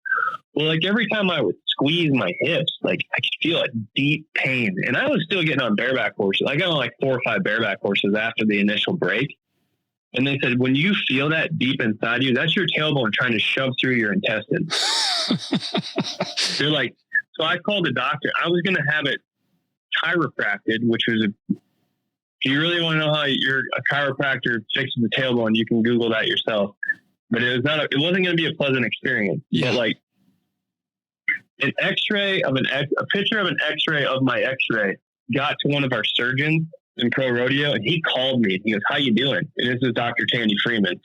Well, like every time I would squeeze my hips, like I could feel a deep pain. And I was still getting on bareback horses. I got on like 4 or 5 bareback horses after the initial break. And they said, when you feel that deep inside you, that's your tailbone trying to shove through your intestine. They're like, so I called the doctor. I was going to have it chiropracted, which was if you really want to know how a chiropractor fixes the tailbone, you can Google that yourself. But it wasn't going to be a pleasant experience. Yeah. But like a picture of an X-ray of my X-ray got to one of our surgeons in pro rodeo, and he called me. He goes, "How you doing?" And this is Dr. Tandy Freeman.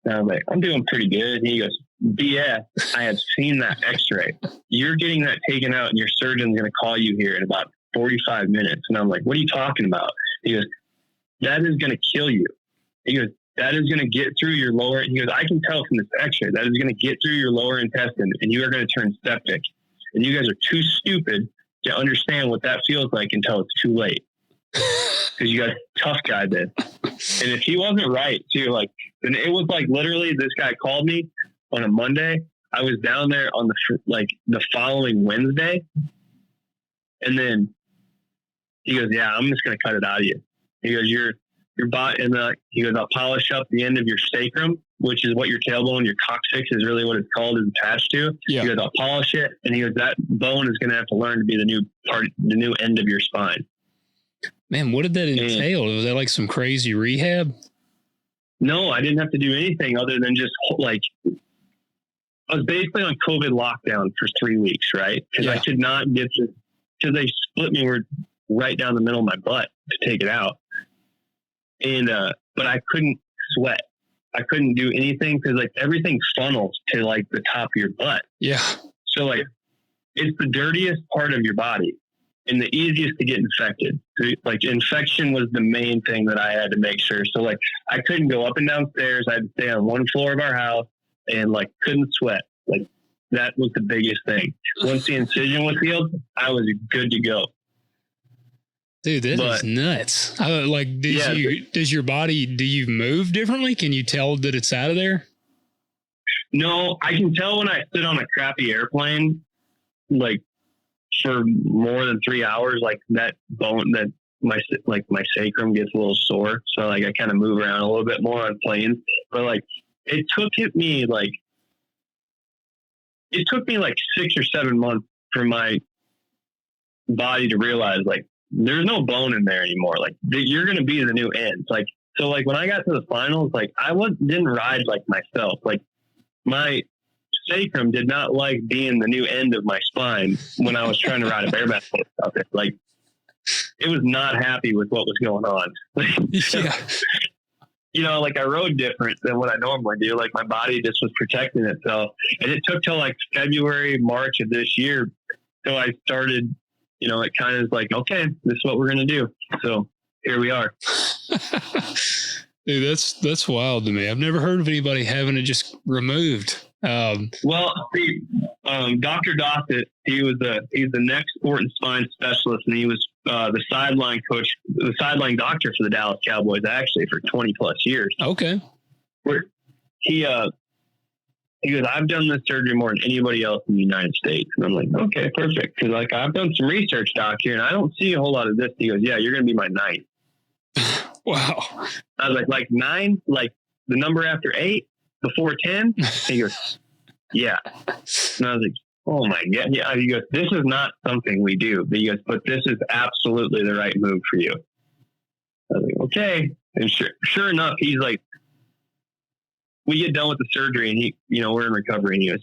And I'm like, "I'm doing pretty good." And he goes, "BS, I have seen that X-ray. You're getting that taken out, and your surgeon's going to call you here in about 45 minutes." And I'm like, "What are you talking about?" He goes, "That is going to kill you." He goes, "That is going to get through your lower." He goes, "I can tell from this X-ray that is going to get through your lower intestine, and you are going to turn septic. And you guys are too stupid to understand what that feels like until it's too late." Because you got tough guy then. And if he wasn't right too, like, then it was like literally this guy called me on a Monday. I was down there on the following Wednesday. And then he goes, "Yeah, I'm just going to cut it out of you." He goes, your body, and he goes, "I'll polish up the end of your sacrum," which is what your tailbone, your coccyx is really what it's called, is attached to. Yeah. He goes, "I'll polish it." And he goes, "That bone is going to have to learn to be the new end of your spine." Man, what did that entail? Was that like some crazy rehab? No, I didn't have to do anything other than just like, I was basically on COVID lockdown for 3 weeks, right? Because I could not get to, because they split me right down the middle of my butt to take it out. And, but I couldn't sweat. I couldn't do anything because like everything funnels to like the top of your butt. Yeah. So like, it's the dirtiest part of your body and the easiest to get infected. Like infection was the main thing that I had to make sure. So like I couldn't go up and down stairs. I had to stay on one floor of our house and like couldn't sweat. Like that was the biggest thing. Once the incision was healed, I was good to go. Dude, that is nuts. Does your body, do you move differently? Can you tell that it's out of there? No, I can tell when I sit on a crappy airplane, like for more than 3 hours, like that bone, that my sacrum gets a little sore. So like I kind of move around a little bit more on planes, but like it took me like it took me like 6 or 7 months for my body to realize like there's no bone in there anymore. Like you're going to be the new ends. Like, so like when I got to the finals, like didn't ride like myself. Like my sacrum did not like being the new end of my spine when I was trying to ride a bareback horse out there. Like it was not happy with what was going on. Yeah. You know, like I rode different than what I normally do. Like my body just was protecting itself. And it took till like February, March of this year till I started, you know, it kind of like, okay, this is what we're going to do. So here we are. Dude, that's wild to me. I've never heard of anybody having it just removed. Well, see, Dr. Dossett, he's the neck sport and spine specialist, and he was the sideline coach, the sideline doctor for the Dallas Cowboys, actually for 20 plus years. Okay. Where he goes, I've done this surgery more than anybody else in the United States. And I'm like, okay, perfect. Because like I've done some research, doc, here, and I don't see a whole lot of this. He goes, yeah, you're going to be my 9th. Wow. I was like 9, like the number after 8 before 10. He goes, yeah. And I was like, oh my God. Yeah. He goes, this is not something we do. But he goes, but this is absolutely the right move for you. I was like, okay. And sure enough, he's like, we get done with the surgery and we're in recovery, and he goes,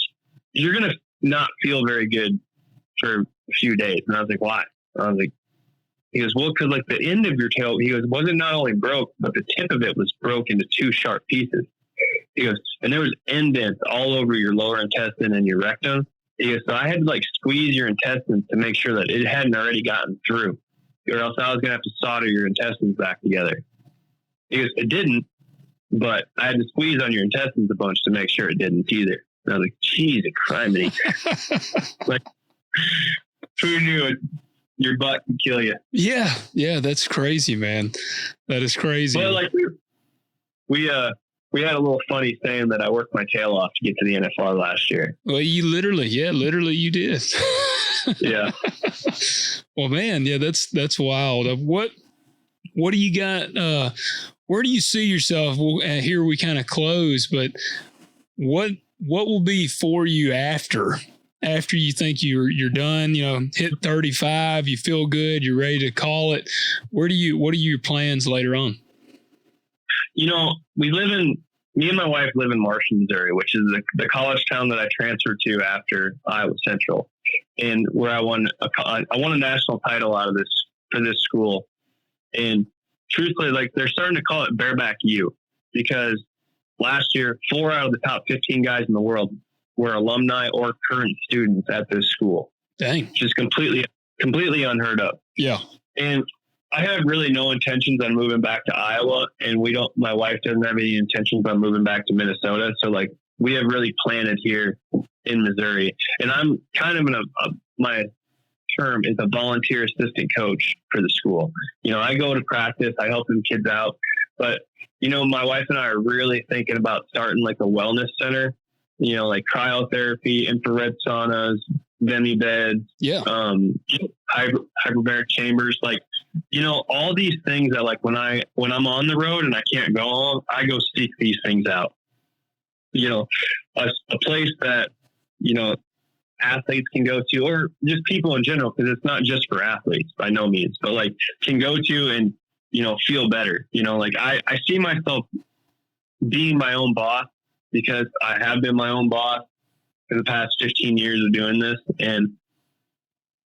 you're going to not feel very good for a few days. And I was like, why? I was like, he goes, well, because like the end of your tail, he goes, wasn't not only broke, but the tip of it was broke into 2 sharp pieces. He goes, and there was indents all over your lower intestine and your rectum. He goes, so I had to like squeeze your intestines to make sure that it hadn't already gotten through, or else I was going to have to solder your intestines back together. He goes, it didn't, but I had to squeeze on your intestines a bunch to make sure it didn't either. And I was like, geez, criminy. Like, who knew it? Your butt can kill you. Yeah. Yeah. That's crazy, man. That is crazy. Well, like we had a little funny saying that I worked my tail off to get to the NFR last year. Well, you literally you did. Yeah. Well, man, yeah, that's wild. What do you got? Where do you see yourself? Well, here we kind of close, but what will be for you after you think you're done, hit 35, you feel good, you're ready to call it. What are your plans later on? Me and my wife live in Marshall, Missouri, which is the college town that I transferred to after Iowa Central, and where I won a national title out of this for this school. And truthfully, like they're starting to call it Bareback U, because last year 4 out of the top 15 guys in the world were alumni or current students at this school. Dang. Just completely unheard of. Yeah. And I have really no intentions on moving back to Iowa, and my wife doesn't have any intentions on moving back to Minnesota. So like we have really planted here in Missouri, and I'm kind of my term is a volunteer assistant coach for the school. I go to practice, I help them kids out, but my wife and I are really thinking about starting like a wellness center, like cryotherapy, infrared saunas, vemi beds, hyperbaric chambers, like, all these things that like when I'm on the road and I can't go on, I go seek these things out. A place that, athletes can go to, or just people in general, because it's not just for athletes by no means, but like can go to and, feel better. Like I see myself being my own boss, because I have been my own boss for the past 15 years of doing this. And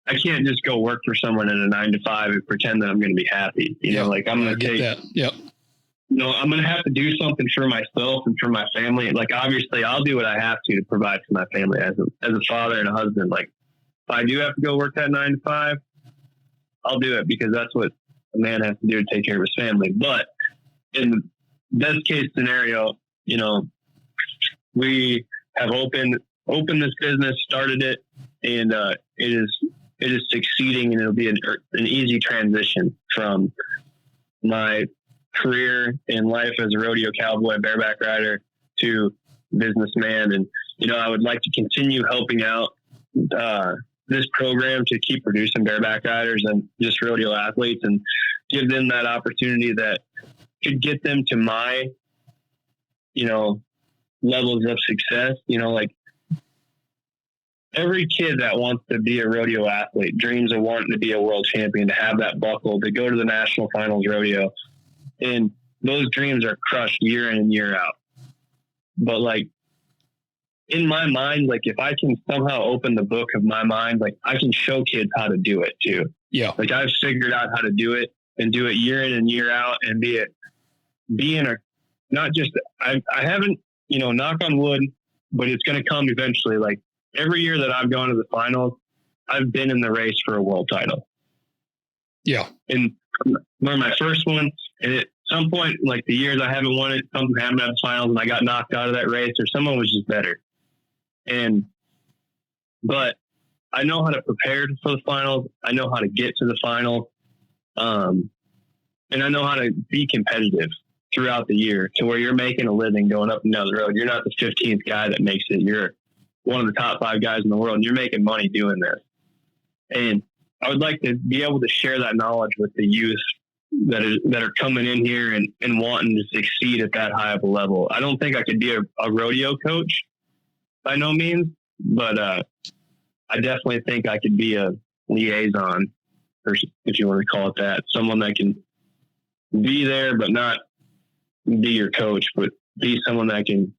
I can't just go work for someone in a 9-to-5 and pretend that I'm going to be happy. Like I'm going to take that. Yep. I'm going to have to do something for myself and for my family. Like, obviously I'll do what I have to provide for my family as a father and a husband. Like if I do have to go work that 9-to-5, I'll do it, because that's what a man has to do to take care of his family. But in the best case scenario, we have opened this business, started it, and it is succeeding, and it'll be an easy transition from my career in life as a rodeo cowboy, bareback rider, to businessman. And, I would like to continue helping out this program to keep producing bareback riders and just rodeo athletes, and give them that opportunity that could get them to my, levels of success. Like every kid that wants to be a rodeo athlete dreams of wanting to be a world champion, to have that buckle, to go to the National Finals Rodeo. And those dreams are crushed year in and year out. But like, in my mind, like if I can somehow open the book of my mind, like I can show kids how to do it too. Yeah. Like I've figured out how to do it and do it year in and year out and I haven't, knock on wood, but it's going to come eventually. Like every year that I've gone to the finals, I've been in the race for a world title. Yeah. And my first one, and at some point, like the years I haven't won it, something happened at the finals and I got knocked out of that race, or someone was just better. But I know how to prepare for the finals. I know how to get to the finals. And I know how to be competitive throughout the year to where you're making a living going up and down the road. You're not the 15th guy that makes it. You're one of the top 5 guys in the world and you're making money doing this. And I would like to be able to share that knowledge with the youth that are coming in here and wanting to succeed at that high of a level. I don't think I could be a rodeo coach by no means, but I definitely think I could be a liaison, or if you want to call it that, someone that can be there, but not be your coach, but be someone that can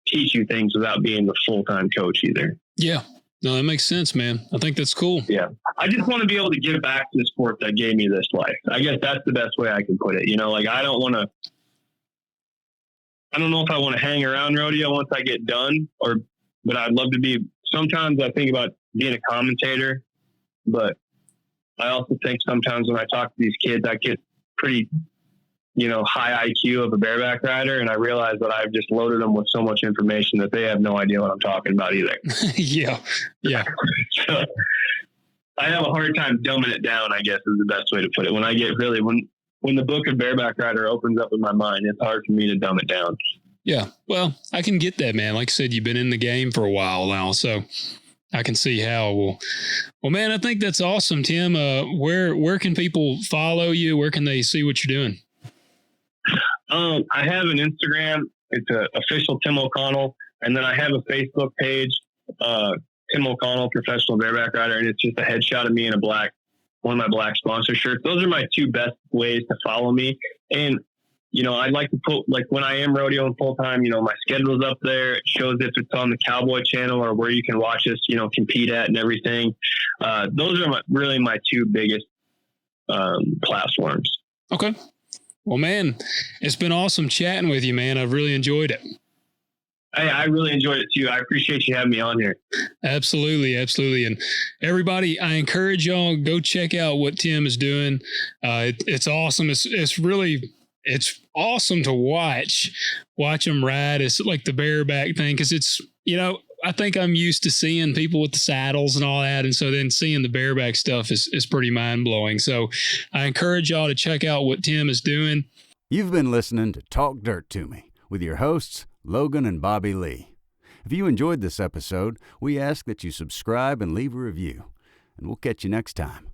teach you things without being the full-time coach either. Yeah. No, that makes sense, man. I think that's cool. Yeah. I just want to be able to give back to the sport that gave me this life. I guess that's the best way I can put it. Like I don't know if I want to hang around rodeo once I get done, but I'd love to be. Sometimes I think about being a commentator, but I also think sometimes when I talk to these kids, I get pretty, high IQ of a bareback rider. And I realize that I've just loaded them with so much information that they have no idea what I'm talking about either. Yeah. Yeah. So I have a hard time dumbing it down, I guess is the best way to put it. When I get really, when the book of Bareback Rider opens up in my mind, it's hard for me to dumb it down. Yeah. Well, I can get that, man. Like I said, you've been in the game for a while now, so I can see how. Well, man, I think that's awesome, Tim. Where can people follow you? Where can they see what you're doing? I have an Instagram. It's official Tim O'Connell. And then I have a Facebook page, Tim O'Connell, professional bareback rider. And it's just a headshot of me in one of my black sponsor shirts. Those are my 2 best ways to follow me. And, I'd like to put, like when I am rodeoing full time, my schedule's up there. It shows if it's on the Cowboy channel or where you can watch us, compete at and everything. Those are really my 2 biggest platforms. Okay. Well, man, it's been awesome chatting with you, man. I've really enjoyed it. Hey, I really enjoyed it too. I appreciate you having me on here. Absolutely. Absolutely. And everybody, I encourage y'all, go check out what Tim is doing. It's awesome. It's awesome to watch him ride. It's like the bareback thing. 'Cause it's, I think I'm used to seeing people with the saddles and all that. And so then seeing the bareback stuff is pretty mind blowing. So I encourage y'all to check out what Tim is doing. You've been listening to Talk Dirt to Me with your hosts, Logan and Bobby Lee. If you enjoyed this episode, we ask that you subscribe and leave a review. And we'll catch you next time.